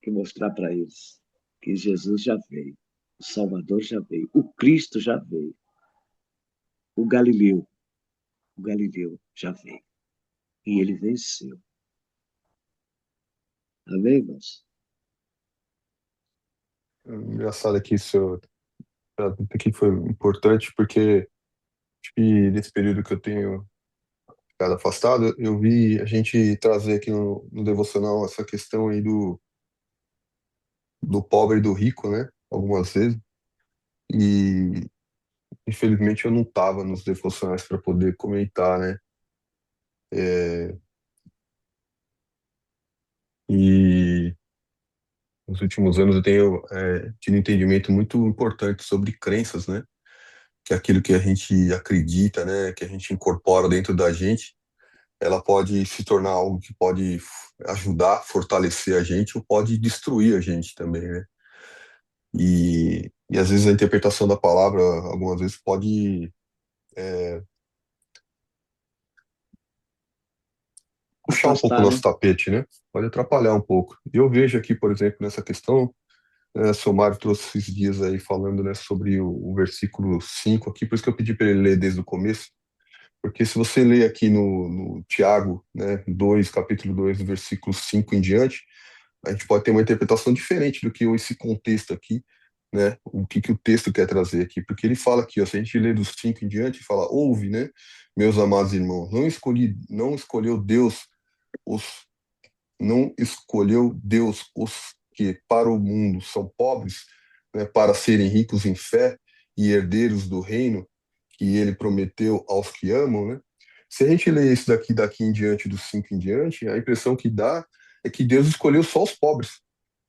mostrar para eles que Jesus já veio, o Salvador já veio, o Cristo já veio, o Galileu já veio. E ele venceu. Amém, irmãos? Engraçado que isso aqui foi importante, porque acho que nesse período que eu tenho ficado afastado, eu vi a gente trazer aqui no devocional essa questão aí do pobre e do rico, né? Algumas vezes. E infelizmente eu não estava nos devocionais para poder comentar, né? É, e nos últimos anos eu tenho tido um entendimento muito importante sobre crenças, né? Que é aquilo que a gente acredita, né? Que a gente incorpora dentro da gente. ela pode se tornar algo que pode ajudar, fortalecer a gente ou pode destruir a gente também, né? E às vezes a interpretação da palavra, algumas vezes, pode puxar um pouco o Afastar, nosso né? tapete, né? Pode atrapalhar um pouco. E eu vejo aqui, por exemplo, nessa questão, seu Mário trouxe esses dias aí falando, né, sobre o versículo 5 aqui, por isso que eu pedi para ele ler desde o começo, porque se você ler aqui no Tiago, né, 2, capítulo 2, do versículo 5 em diante, a gente pode ter uma interpretação diferente do que esse contexto aqui, né? O que que o texto quer trazer aqui, porque ele fala aqui, ó, se a gente lê dos 5 em diante, fala, ouve, né, meus amados irmãos, os, não escolheu Deus os que para o mundo são pobres, né, para serem ricos em fé e herdeiros do reino que ele prometeu aos que amam, né? Se a gente lê isso daqui em diante, dos 5 em diante, a impressão que dá é que Deus escolheu só os pobres,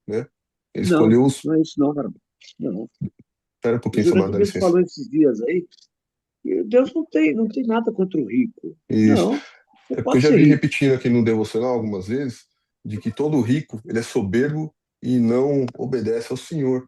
né? Ele Não, escolheu os. não é isso não, cara. Não. Espera um pouquinho, O Samara, Jurandir dá mesmo licença. falou esses dias aí, que Deus não tem nada contra o rico. Isso. Não, você É porque eu pode já ser vi rico. repetindo aqui no devocional algumas vezes de que todo rico ele é soberbo e não obedece ao Senhor,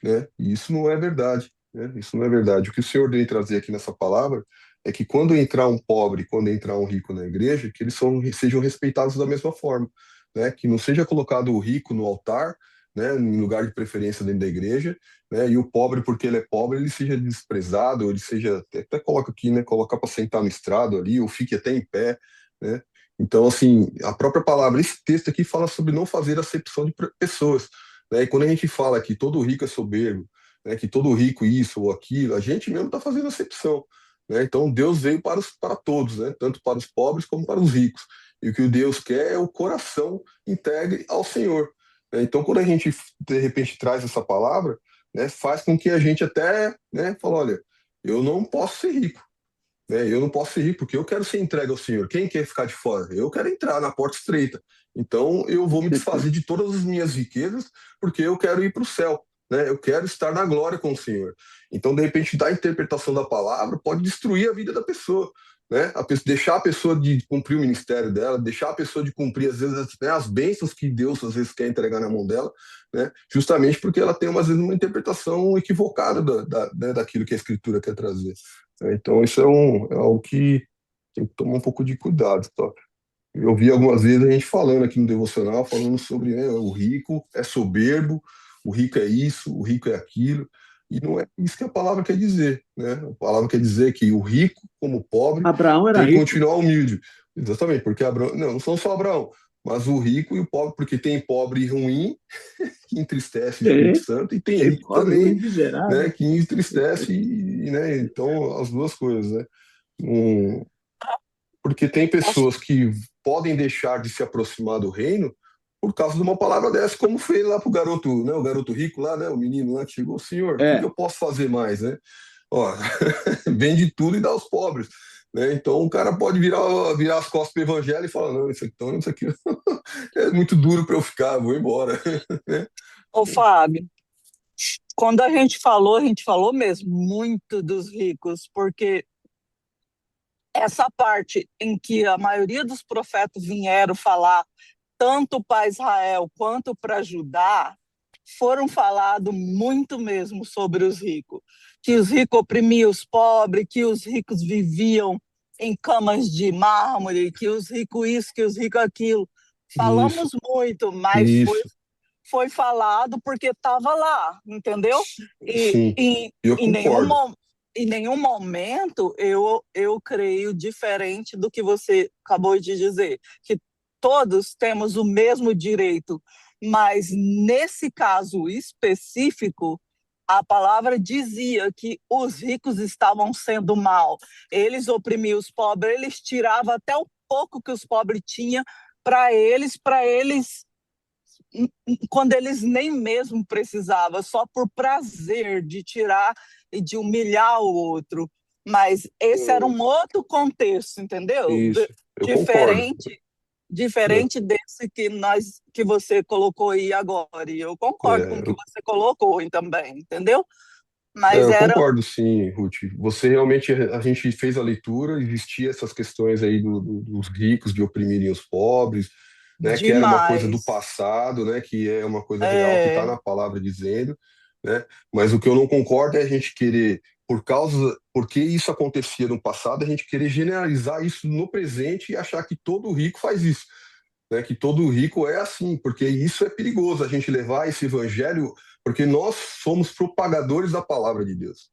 né? E isso não é verdade, né? Isso não é verdade. O que o Senhor vem trazer aqui nessa palavra é que quando entrar um pobre, quando entrar um rico na igreja, que eles sejam respeitados da mesma forma, né? Que não seja colocado o rico no altar, né? Em lugar de preferência dentro da igreja, né? E o pobre, porque ele é pobre, ele seja desprezado, ou ele seja, até coloca aqui, né? Colocar para sentar no estrado ali, ou fique até em pé, né? Então, assim, a própria palavra, esse texto aqui fala sobre não fazer acepção de pessoas, né? E quando a gente fala que todo rico é soberbo, né, que todo rico isso ou aquilo, a gente mesmo está fazendo acepção, né? Então Deus veio para todos, né? Tanto para os pobres como para os ricos. E o que o Deus quer é o coração integre ao Senhor, né? Então quando a gente de repente traz essa palavra, né, faz com que a gente até, né, fala, olha, eu não posso ser rico, né? Eu não posso ser rico porque eu quero ser entregue ao Senhor. Quem quer ficar de fora? Eu quero entrar na porta estreita. Então eu vou me desfazer de todas as minhas riquezas porque eu quero ir para o céu, né? Eu quero estar na glória com o Senhor. Então, de repente, da interpretação da palavra pode destruir a vida da pessoa, né? Deixar a pessoa de cumprir o ministério dela, deixar a pessoa de cumprir às vezes, né, as bênçãos que Deus às vezes quer entregar na mão dela, né? Justamente porque ela tem às vezes uma interpretação equivocada né, daquilo que a Escritura quer trazer. Então, isso é algo que tem que tomar um pouco de cuidado, tá? Eu vi algumas vezes a gente falando aqui no devocional, falando sobre, né, o rico é soberbo, o rico é isso, o rico é aquilo, e não é isso que a palavra quer dizer, né? A palavra quer dizer que o rico, como o pobre, Abraão era tem que rico. continuar humilde. Exatamente, porque Abraão, não são só Abraão, mas o rico e o pobre, porque tem pobre ruim, que entristece o Espírito Tem, Santo, e tem tem rico pobre, também, ruim, miserável. né, que entristece, né, então as duas coisas, né? Um, porque tem pessoas que podem deixar de se aproximar do reino por causa de uma palavra dessa, como fez lá pro garoto, né, o garoto rico lá, né, o menino lá que chegou, Senhor, o que que É, eu posso fazer mais, né? Ó, vende tudo e dá aos pobres, né? Então o cara pode virar as costas para o evangelho e falar, não, isso aqui é muito duro para eu ficar, vou embora. Ô, Fábio, quando a gente falou mesmo muito dos ricos, porque essa parte em que a maioria dos profetas vieram falar, tanto para Israel quanto para Judá, foram falado muito mesmo sobre os ricos, que os ricos oprimiam os pobres, que os ricos viviam em camas de mármore, que os ricos isso, que os ricos aquilo. Isso, Falamos muito, mas isso, foi falado porque estava lá, entendeu? E sim, eu em nenhum, concordo. em nenhum momento eu creio diferente do que você acabou de dizer, que todos temos o mesmo direito, mas nesse caso específico, a palavra dizia que os ricos estavam sendo mal, eles oprimiam os pobres, eles tiravam até o pouco que os pobres tinham para eles quando eles nem mesmo precisavam, só por prazer de tirar e de humilhar o outro. Mas esse era Hum, um outro contexto, entendeu? Isso, eu concordo, Diferente, né? diferente desse que você colocou aí agora. E eu concordo com o É, que você colocou aí também, entendeu? Mas Eu era concordo, sim, Ruth. Você realmente, a gente fez a leitura, existia essas questões aí dos ricos de oprimirem os pobres, né, que era uma coisa do demais. passado, né, que é uma coisa real que está É, na palavra dizendo, né, mas o que eu não concordo é a gente querer, porque isso acontecia no passado, a gente querer generalizar isso no presente e achar que todo rico faz isso, né, que todo rico é assim, porque isso é perigoso, a gente levar esse evangelho, porque nós somos propagadores da palavra de Deus.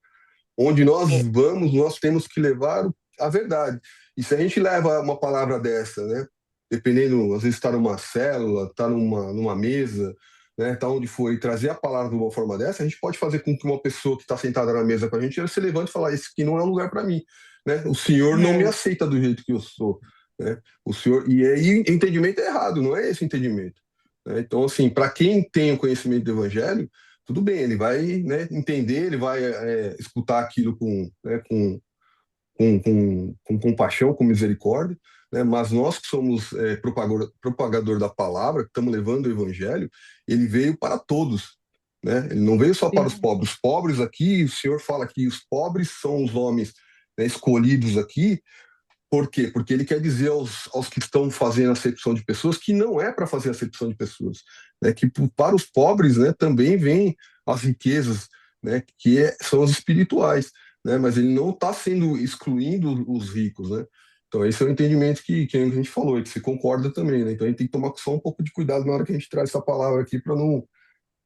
Onde nós é, vamos, nós temos que levar a verdade. E se a gente leva uma palavra dessa, né, dependendo, às vezes está numa célula, está numa mesa, né, tá onde for, e trazer a palavra de uma forma dessa, a gente pode fazer com que uma pessoa que está sentada na mesa com a gente, ela se levante e falar, esse aqui não é um lugar para mim, né? O Senhor não me é, aceita do jeito que eu sou, né? O Senhor, e aí o entendimento é errado, não é esse o entendimento, né? Então, assim, para quem tem o conhecimento do evangelho, tudo bem, ele vai, né, entender, ele vai escutar aquilo com compaixão, com misericórdia, né? Mas nós que somos propagador da palavra, que estamos levando o evangelho, ele veio para todos, né? Ele não veio só para os sim, pobres. Os pobres aqui, o Senhor fala que os pobres são os homens, né, escolhidos aqui. Por quê? Porque ele quer dizer aos que estão fazendo acepção de pessoas que não é para fazer acepção de pessoas, né? Que para os pobres, né, também vem as riquezas, né, são as espirituais, né? Mas ele não está sendo excluindo os ricos, né? Então esse é o entendimento que a gente falou e que você concorda também, né? Então a gente tem que tomar só um pouco de cuidado na hora que a gente traz essa palavra aqui para não,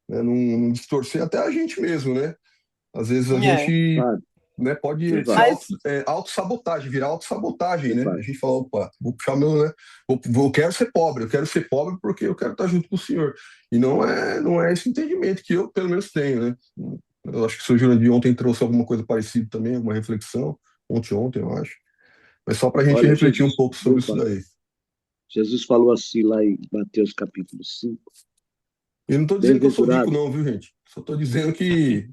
né, não distorcer até a gente mesmo, né? Às vezes a é. gente, Padre, né, pode ser Giovanni, Mas autossabotagem, virar autossabotagem, né? A Giovanni, gente fala, opa, vou puxar meu, né? Eu quero ser pobre, eu quero ser pobre porque eu quero estar junto com o Senhor. E não é esse entendimento que eu, pelo menos, tenho, né? Eu acho que o senhor Jurandir ontem trouxe alguma coisa parecida também, alguma reflexão, ontem, eu acho. Mas só para a gente olha, refletir um Jesus, pouco sobre viu, isso Padre? daí. Jesus falou assim lá em Mateus capítulo 5, Eu não estou dizendo que eu sou rico, bem-aventurado. não, viu, gente? Só estou dizendo que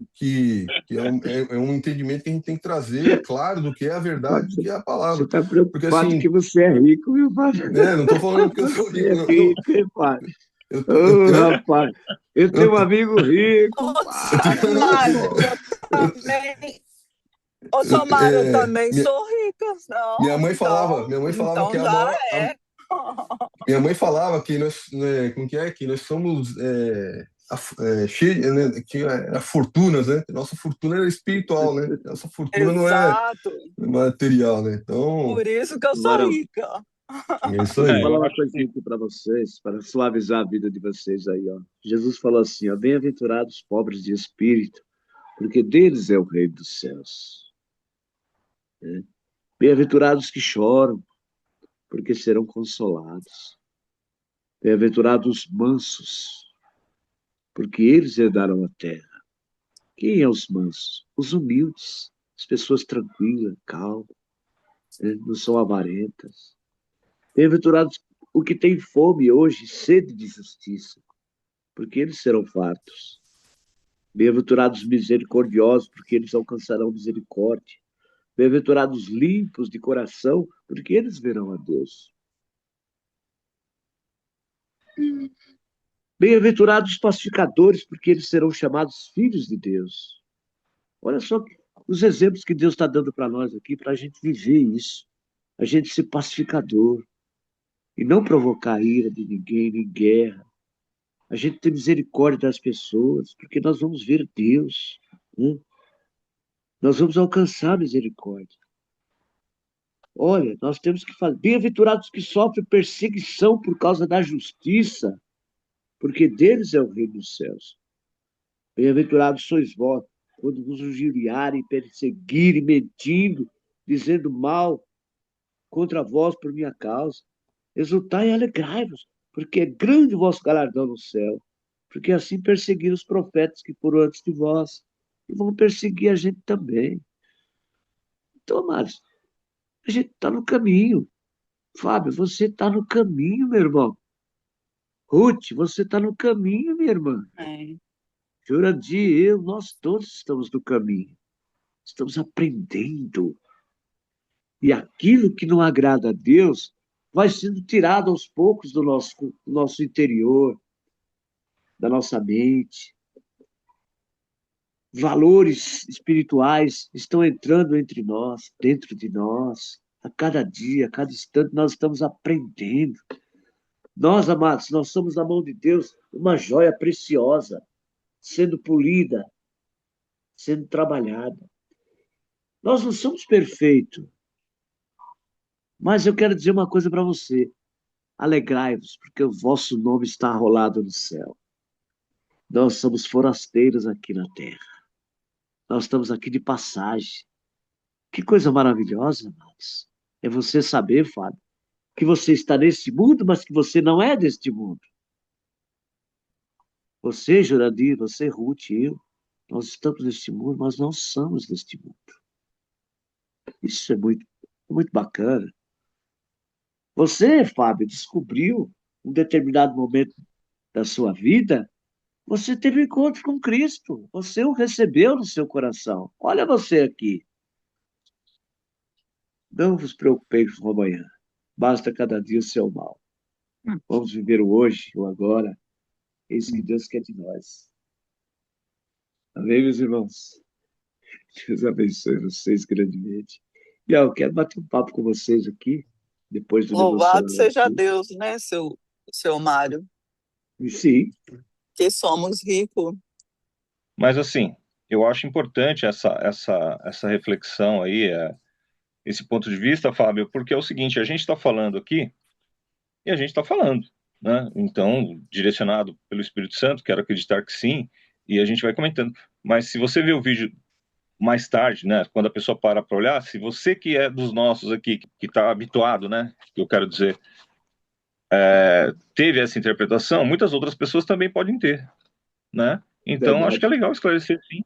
é um entendimento que a gente tem que trazer, claro, do que é a verdade, do que é a Você palavra. está Porque, preocupado que assim, você é rico, viu, Padre? né, não estou falando que eu sou Você rico, é não. Não, rico, hein, Padre? eu, eu, Ô, eu, rapaz, eu tenho eu, um amigo rico, ô, Padre. Mário, eu eu, também. Ô, eu- Mário, eu é, também minha, sou rica. minha Não, mãe falava, então, minha mãe falava que então a já maior, é. minha mãe falava que nós, né, como que é, que nós somos cheios, né, que era fortunas, né? Nossa fortuna era espiritual, né? Nossa fortuna não é Exato. material, né? Então, Por isso que eu sou Agora, rica. é isso deixa eu aí. falar Eu uma acho coisinha que aqui para vocês, para suavizar a vida de vocês aí, ó. Jesus falou assim, ó, bem-aventurados os pobres de espírito, porque deles é o reino dos céus. Né? Bem-aventurados que choram, porque serão consolados. Bem-aventurados os mansos, porque eles herdarão a terra. Quem é os mansos? Os humildes, as pessoas tranquilas, calmas, né? Não são avarentas. Bem-aventurados o que tem fome hoje, sede de justiça, porque eles serão fartos. Bem-aventurados misericordiosos, porque eles alcançarão misericórdia. Bem-aventurados limpos de coração, porque eles verão a Deus. Bem-aventurados pacificadores, porque eles serão chamados filhos de Deus. Olha só os exemplos que Deus está dando para nós aqui, para a gente viver isso. A gente ser pacificador e não provocar ira de ninguém, nem guerra. A gente ter misericórdia das pessoas, porque nós vamos ver Deus. Né? Nós vamos alcançar a misericórdia. Olha, nós temos que fazer. Bem-aventurados que sofrem perseguição por causa da justiça, porque deles é o reino dos céus. Bem-aventurados sois vós, quando vos injuriarem, perseguirem, mentindo, dizendo mal contra vós por minha causa. Exultai e alegrai-vos, porque é grande o vosso galardão no céu. Porque assim perseguiram os profetas que foram antes de vós. E vão perseguir a gente também. Então, amados, a gente está no caminho. Fábio, você está no caminho, meu irmão. Ruth, você está no caminho, minha irmã. É. Jurandir, eu, nós todos estamos no caminho. Estamos aprendendo. E aquilo que não agrada a Deus vai sendo tirado aos poucos do nosso interior, da nossa mente. valores espirituais estão entrando entre nós, dentro de nós. A cada dia, a cada instante, nós estamos aprendendo. Nós, amados, nós somos na mão de Deus uma joia preciosa, sendo polida, sendo trabalhada. Nós não somos perfeitos, mas eu quero dizer uma coisa para você. Alegrai-vos, porque o vosso nome está arrolado no céu. Nós somos forasteiros aqui na terra. Nós estamos aqui de passagem. Que coisa maravilhosa, amados. É você saber, Fábio, que você está neste mundo, mas que você não é deste mundo. Você, Jurandir, você, Ruth, eu, nós estamos neste mundo, mas não somos deste mundo. Isso é muito bacana. Você, Fábio, descobriu um determinado momento da sua vida, você teve um encontro com Cristo. Você o recebeu no seu coração. Olha você aqui. Não vos preocupeis com o amanhã. Basta cada dia o seu mal. Vamos viver o hoje, o agora. É isso que Deus quer de nós. Amém, meus irmãos? Deus abençoe vocês grandemente. E eu quero bater um papo com vocês aqui, depois do Louvado devocional seja aqui. Deus, né, seu Mário, E sim, que somos ricos. Mas assim, eu acho importante essa reflexão aí, esse ponto de vista, Fábio, porque é o seguinte, a gente está falando aqui e a gente está falando, né? Então, direcionado pelo Espírito Santo, quero acreditar que sim, e a gente vai comentando. Mas se você vê o vídeo mais tarde, né, quando a pessoa para olhar, se você que é dos nossos aqui, que está habituado, né, que eu quero dizer, teve essa interpretação, muitas outras pessoas também podem ter, né? Então, acho que é verdade. legal esclarecer, sim,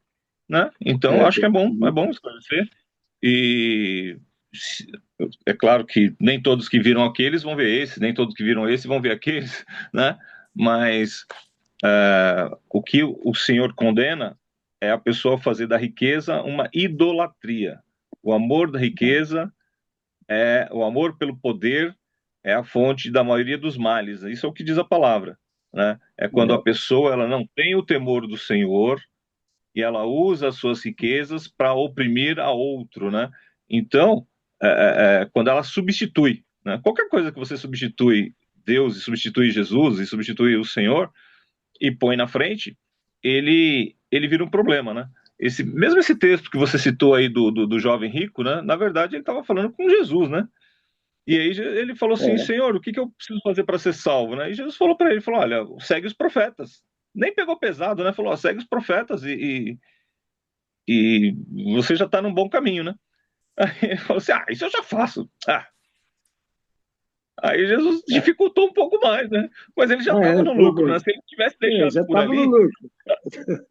né? Então, acho que é Uhum. bom esclarecer. E é claro que nem todos que viram aqueles vão ver esse, nem todos que viram esse vão ver aqueles, né? Mas o que o Senhor condena é a pessoa fazer da riqueza uma idolatria. O amor da riqueza o amor pelo poder é a fonte da maioria dos males. Isso é o que diz a palavra, né? É quando a É, pessoa ela não tem o temor do Senhor e ela usa as suas riquezas para oprimir a outro, né? Então, quando ela substitui, né? Qualquer coisa que você substitui Deus e substitui Jesus e substitui o Senhor e põe na frente, ele vira um problema, né? Mesmo esse texto que você citou aí do jovem rico, né? Na verdade, ele estava falando com Jesus, né? E aí ele falou assim, é, Senhor, o que eu preciso fazer para ser salvo, né? E Jesus falou para ele, falou, olha, segue os profetas. Nem pegou pesado, né? Falou, ó, segue os profetas e você já está num bom caminho, né? Aí ele falou assim, isso eu já faço. Aí Jesus é. dificultou um pouco mais, né? Mas ele já estava no Falou lucro, bem. né? Se ele tivesse deixado Já por estava no ali, lucro.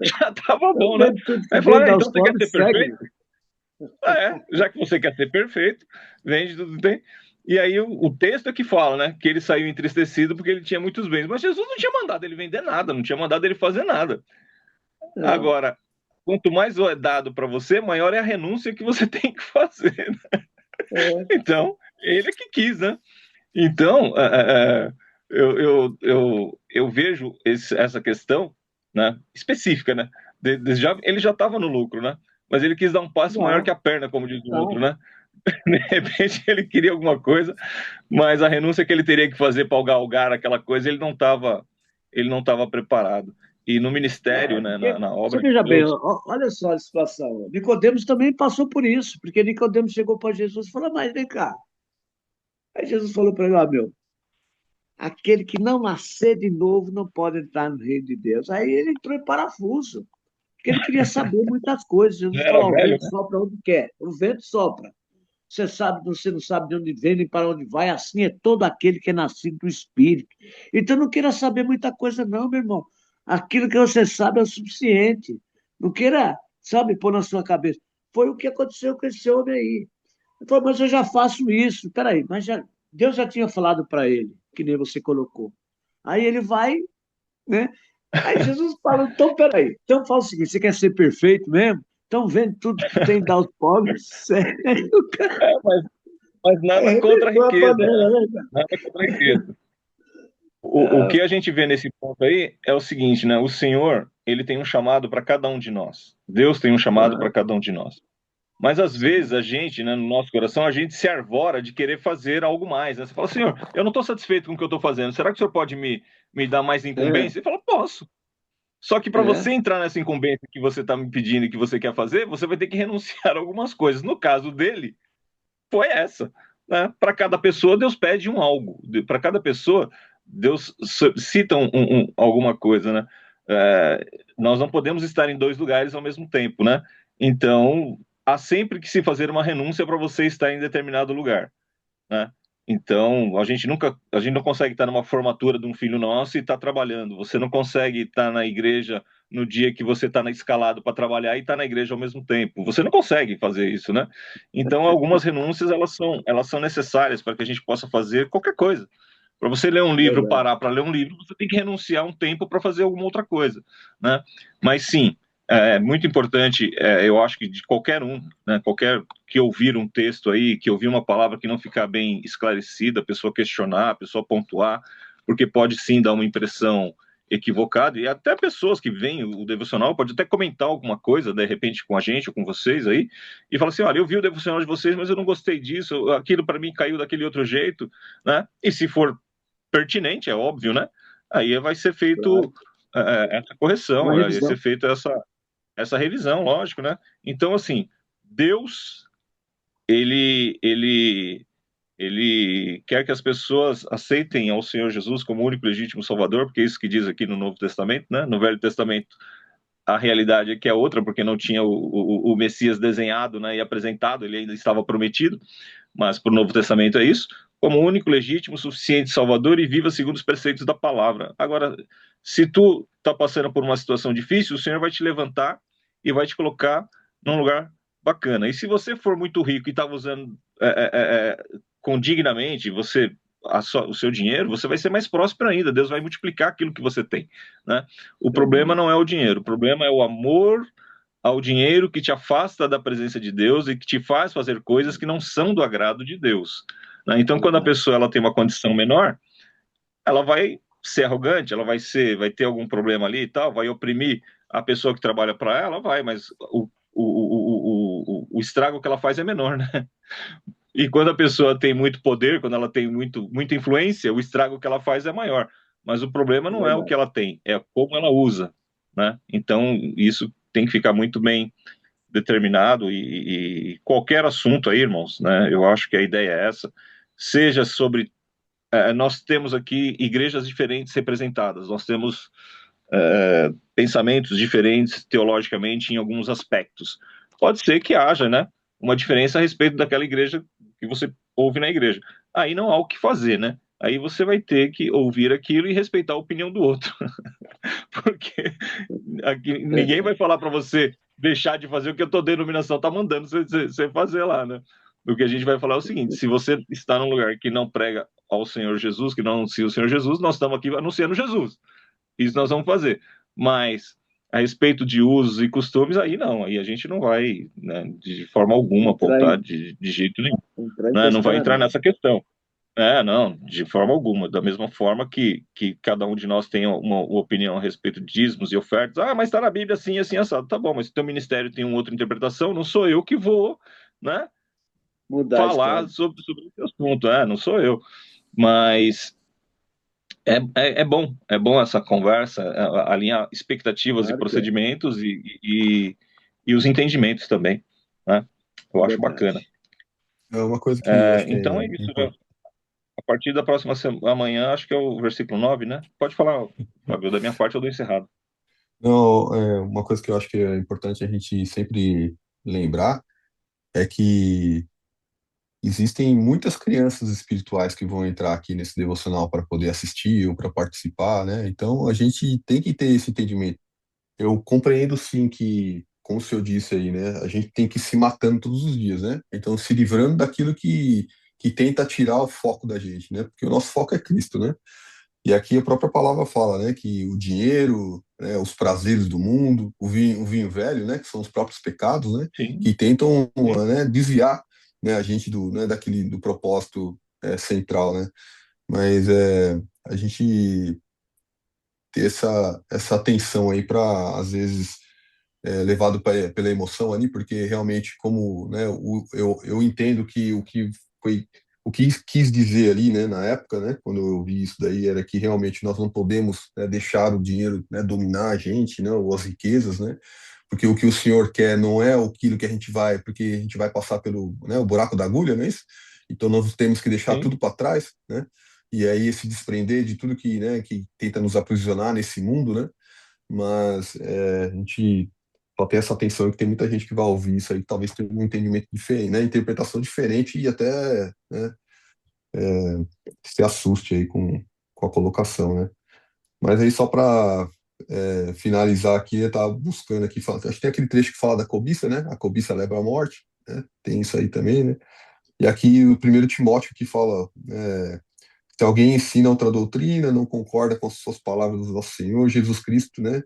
já estava Então, bom, né? vende tudo que Aí falou, vem, dá então aos você quer ser pobres, segue-me. perfeito? Já que você quer ser perfeito, vende tudo que tem. E aí o texto é que fala, né? Que ele saiu entristecido porque ele tinha muitos bens. Mas Jesus não tinha mandado ele vender nada, não tinha mandado ele fazer nada. É, Agora, quanto mais é dado para você, maior é a renúncia que você tem que fazer. é, Então, ele é que quis, né? Então, eu vejo essa questão, né, específica, né? Ele já estava no lucro, né? Mas ele quis dar um passo maior já, que a perna, como diz o outro, tá. né? De repente ele queria alguma coisa, mas a renúncia que ele teria que fazer para galgar aquela coisa, ele não estava preparado. E no ministério, né, Porque, na você obra de veja bem, Deus, olha só a situação. Nicodemos também passou por isso, porque Nicodemos chegou para Jesus e falou, mas vem cá. Aí Jesus falou para ele, meu, aquele que não nascer de novo não pode entrar no reino de Deus. Aí ele entrou em parafuso, porque ele queria saber muitas coisas. já Jesus era falou, o velho, vento né? sopra onde quer, o vento sopra. Você não sabe de onde vem nem para onde vai, assim é todo aquele que é nascido do Espírito. Então não queira saber muita coisa, não, meu irmão. Aquilo que você sabe é o suficiente. Não queira, sabe, pôr na sua cabeça. Foi o que aconteceu com esse homem aí. Ele falou, mas eu já faço isso. Peraí, Deus já tinha falado para ele, que nem você colocou. Aí ele vai, né? Aí Jesus fala, então peraí, então fala o seguinte, você quer ser perfeito mesmo? Então vende tudo que tem, dá aos pobres. Sério, o cara Mas nada contra a arrebentou a riqueza, né? panela, né, cara? Nada contra a riqueza. O que a gente vê nesse ponto aí é o seguinte, né? O Senhor, ele tem um chamado para cada um de nós. Deus tem um chamado para cada um de nós. Mas às vezes a gente, né, no nosso coração, a gente se arvora de querer fazer algo mais, né? Você fala, Senhor, eu não estou satisfeito com o que eu estou fazendo. Será que o Senhor pode me dar mais incumbência? Ele fala, posso. Só que para você entrar nessa incumbência que você está me pedindo e que você quer fazer, você vai ter que renunciar a algumas coisas. No caso dele, foi essa. Né? Para cada pessoa, Deus pede um algo. Para cada pessoa, Deus cita alguma coisa. Né? Nós não podemos estar em dois lugares ao mesmo tempo. Né? Então, há sempre que se fazer uma renúncia para você estar em determinado lugar. Né? Então, a gente não consegue estar numa formatura de um filho nosso e estar trabalhando. Você não consegue estar na igreja no dia que você está escalado para trabalhar e estar na igreja ao mesmo tempo. Você não consegue fazer isso, né? Então, algumas renúncias, elas são necessárias para que a gente possa fazer qualquer coisa. Para você ler um livro, parar para ler um livro, você tem que renunciar um tempo para fazer alguma outra coisa, né? Mas sim, é muito importante, eu acho que de qualquer um, né, qualquer que ouvir um texto aí, que ouvir uma palavra que não ficar bem esclarecida, a pessoa questionar, a pessoa pontuar, porque pode sim dar uma impressão equivocada, e até pessoas que veem o devocional pode até comentar alguma coisa, de repente, com a gente ou com vocês aí, e falar assim, olha, eu vi o devocional de vocês, mas eu não gostei disso, aquilo para mim caiu daquele outro jeito, né? E se for pertinente, é óbvio, né? Aí vai ser feito essa correção, vai ser feita essa revisão, lógico, né? Então, assim, Deus, ele quer que as pessoas aceitem ao Senhor Jesus como o único legítimo Salvador, porque é isso que diz aqui no Novo Testamento, né? No Velho Testamento, a realidade é que é outra, porque não tinha o Messias desenhado, né, e apresentado, ele ainda estava prometido, mas para o Novo Testamento é isso, como o único legítimo, suficiente Salvador e viva segundo os preceitos da palavra. Agora, se tu está passando por uma situação difícil, o Senhor vai te levantar e vai te colocar num lugar bacana. E se você for muito rico e estava usando condignamente, o seu dinheiro, você vai ser mais próspero ainda. Deus vai multiplicar aquilo que você tem, né? O problema não é o dinheiro, o problema é o amor ao dinheiro que te afasta da presença de Deus e que te faz fazer coisas que não são do agrado de Deus, né? Então, quando a pessoa ela tem uma condição menor, ela vai ser arrogante, ela vai ter algum problema ali e tal, vai oprimir a pessoa que trabalha para ela, mas o estrago que ela faz é menor, né? E quando a pessoa tem muito poder, quando ela tem muita influência, o estrago que ela faz é maior. Mas o problema não é o que ela tem, é como ela usa, né? Então, isso tem que ficar muito bem determinado e qualquer assunto aí, irmãos, né? Eu acho que a ideia é essa. Seja sobre... nós temos aqui igrejas diferentes representadas, nós temos pensamentos diferentes teologicamente em alguns aspectos. Pode ser que haja, né, uma diferença a respeito daquela igreja que você ouve na igreja. Aí não há o que fazer, né? Aí você vai ter que ouvir aquilo e respeitar a opinião do outro. Porque aqui, ninguém vai falar para você deixar de fazer o que a tua denominação está mandando você fazer lá, né? O que a gente vai falar é o seguinte: se você está num lugar que não prega ao Senhor Jesus, que não anuncia o Senhor Jesus, nós estamos aqui anunciando Jesus. Isso nós vamos fazer. Mas a respeito de usos e costumes, aí não, aí a gente não vai, né, de forma alguma apontar de jeito nenhum, né? Não vai entrar nessa questão. Não, de forma alguma. Da mesma forma que cada um de nós tem uma opinião a respeito de dízimos e ofertas. Ah, mas está na Bíblia assim, assim, assado. Tá bom, mas se o teu ministério tem uma outra interpretação, não sou eu que vou, né, falar sobre esse assunto. Não sou eu. Mas é bom essa conversa, alinhar expectativas e procedimentos e os entendimentos também, né? Eu acho bacana. É uma coisa que acho que então é isso, né? A partir da próxima semana, amanhã, acho que é o versículo 9, né? Pode falar, Fábio, da minha parte eu dou encerrado. Não, uma coisa que eu acho que é importante a gente sempre lembrar é que existem muitas crianças espirituais que vão entrar aqui nesse devocional para poder assistir ou para participar, né? Então a gente tem que ter esse entendimento. Eu compreendo sim que, como o senhor disse aí, né? A gente tem que ir se matando todos os dias, né? Então se livrando daquilo que tenta tirar o foco da gente, né? Porque o nosso foco é Cristo, né? E aqui a própria palavra fala, né, que o dinheiro, né, os prazeres do mundo, o vinho velho, né, que são os próprios pecados, né, Sim. que tentam, né, desviar, né, a gente do propósito central, né. Mas a gente ter essa atenção aí para, às vezes, levado pela emoção ali, porque realmente, como, né, eu entendo que foi, o que quis dizer ali, né, na época, né, quando eu vi isso daí, era que realmente nós não podemos, né, deixar o dinheiro, né, dominar a gente, né, ou as riquezas, né, porque o que o Senhor quer não é aquilo que a gente vai, porque a gente vai passar pelo, né, o buraco da agulha, não é isso? Então nós temos que deixar Sim, tudo para trás, né? E aí se desprender de tudo que, né, que tenta nos aprisionar nesse mundo, né? Mas a gente só tem essa atenção que tem muita gente que vai ouvir isso aí, que talvez tenha um entendimento diferente, né? Interpretação diferente e até, né, se assuste aí com a colocação, né? Mas aí só para finalizar aqui, eu estava buscando aqui, acho que tem aquele trecho que fala da cobiça, né? A cobiça leva à morte, né? Tem isso aí também, né? E aqui o primeiro Timóteo que fala, se alguém ensina outra doutrina, não concorda com as suas palavras do nosso Senhor Jesus Cristo, né?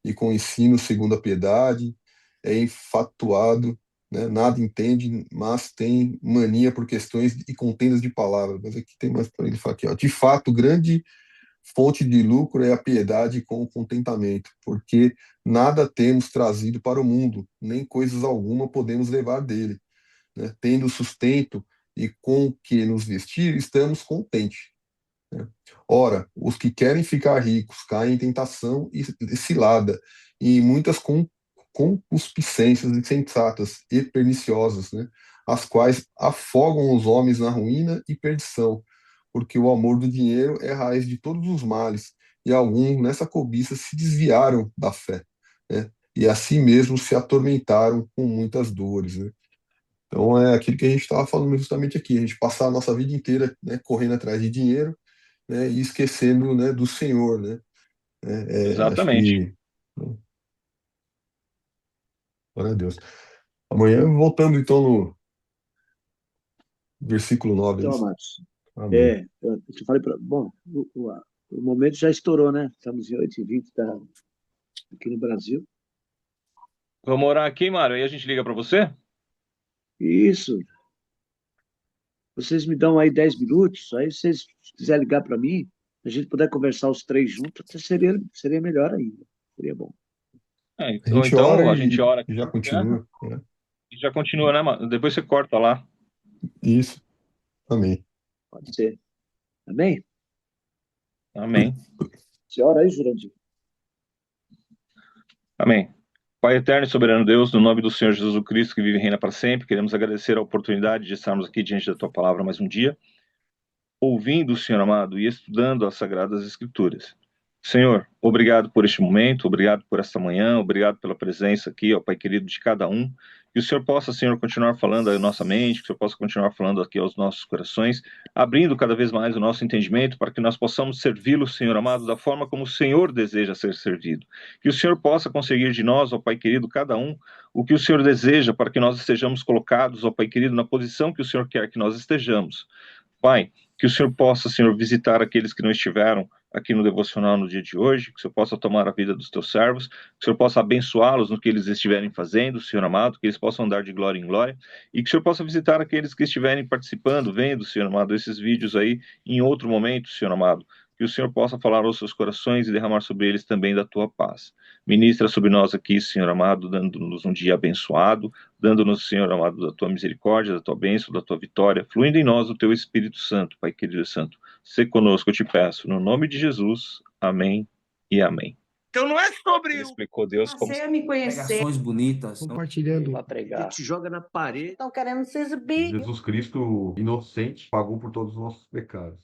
E com o ensino segundo a piedade, é infatuado, né? Nada entende, mas tem mania por questões e contendas de palavras. Mas aqui tem mais para ele falar aqui, ó. De fato, grande fonte de lucro é a piedade com o contentamento, porque nada temos trazido para o mundo, nem coisas alguma podemos levar dele, né? Tendo sustento e com o que nos vestir, estamos contentes, né? Ora, os que querem ficar ricos caem em tentação e cilada, e em muitas concupiscências insensatas e perniciosas, né? As quais afogam os homens na ruína e perdição, porque o amor do dinheiro é a raiz de todos os males, e alguns nessa cobiça se desviaram da fé, né? E assim mesmo se atormentaram com muitas dores, né? Então é aquilo que a gente estava falando justamente aqui, a gente passar a nossa vida inteira, né, correndo atrás de dinheiro, né, e esquecendo, né, do Senhor, né? Acho exatamente. que, glória a Deus. Amanhã, voltando então no versículo 9, é Então, isso? amados, Amém. eu te falei para. Bom, o momento já estourou, né? Estamos em 8h20 aqui no Brasil. Vamos orar aqui, Mário, aí a gente liga para você? Isso, vocês me dão aí 10 minutos, aí se vocês quiserem ligar para mim, a gente puder conversar os três juntos, até seria melhor ainda. Seria bom. A Ou gente ora então a gente e ora já aqui, né? continua, né? E já continua, né, mano? Depois você corta lá. Isso. Amém. Pode ser. Amém? Amém. Você ora aí, Jurandir? Amém. Pai eterno e soberano Deus, no nome do Senhor Jesus Cristo, que vive e reina para sempre, queremos agradecer a oportunidade de estarmos aqui diante da tua palavra mais um dia, ouvindo o Senhor amado e estudando as Sagradas Escrituras. Senhor, obrigado por este momento, obrigado por esta manhã, obrigado pela presença aqui, ó Pai querido, de cada um. Que o Senhor possa, Senhor, continuar falando à nossa mente, que o Senhor possa continuar falando aqui aos nossos corações, abrindo cada vez mais o nosso entendimento para que nós possamos servi-lo, Senhor amado, da forma como o Senhor deseja ser servido. Que o Senhor possa conseguir de nós, ó Pai querido, cada um, o que o Senhor deseja para que nós estejamos colocados, ó Pai querido, na posição que o Senhor quer que nós estejamos. Pai, que o Senhor possa, Senhor, visitar aqueles que não estiveram aqui no devocional no dia de hoje, que o Senhor possa tomar a vida dos teus servos, que o Senhor possa abençoá-los no que eles estiverem fazendo, Senhor amado, que eles possam andar de glória em glória, e que o Senhor possa visitar aqueles que estiverem participando, vendo, Senhor amado, esses vídeos aí em outro momento, Senhor amado, que o Senhor possa falar aos seus corações e derramar sobre eles também da tua paz. Ministra sobre nós aqui, Senhor amado, dando-nos um dia abençoado, dando-nos, Senhor amado, da tua misericórdia, da tua bênção, da tua vitória, fluindo em nós o teu Espírito Santo, Pai querido e santo. Se conosco, eu te peço, no nome de Jesus. Amém e amém. Então não é sobre Ele explicou Deus como Você me conhecer. pregações bonitas. Compartilhando. Para pregar. Te joga na parede. Estão querendo se exibir. Jesus Cristo, inocente, pagou por todos os nossos pecados.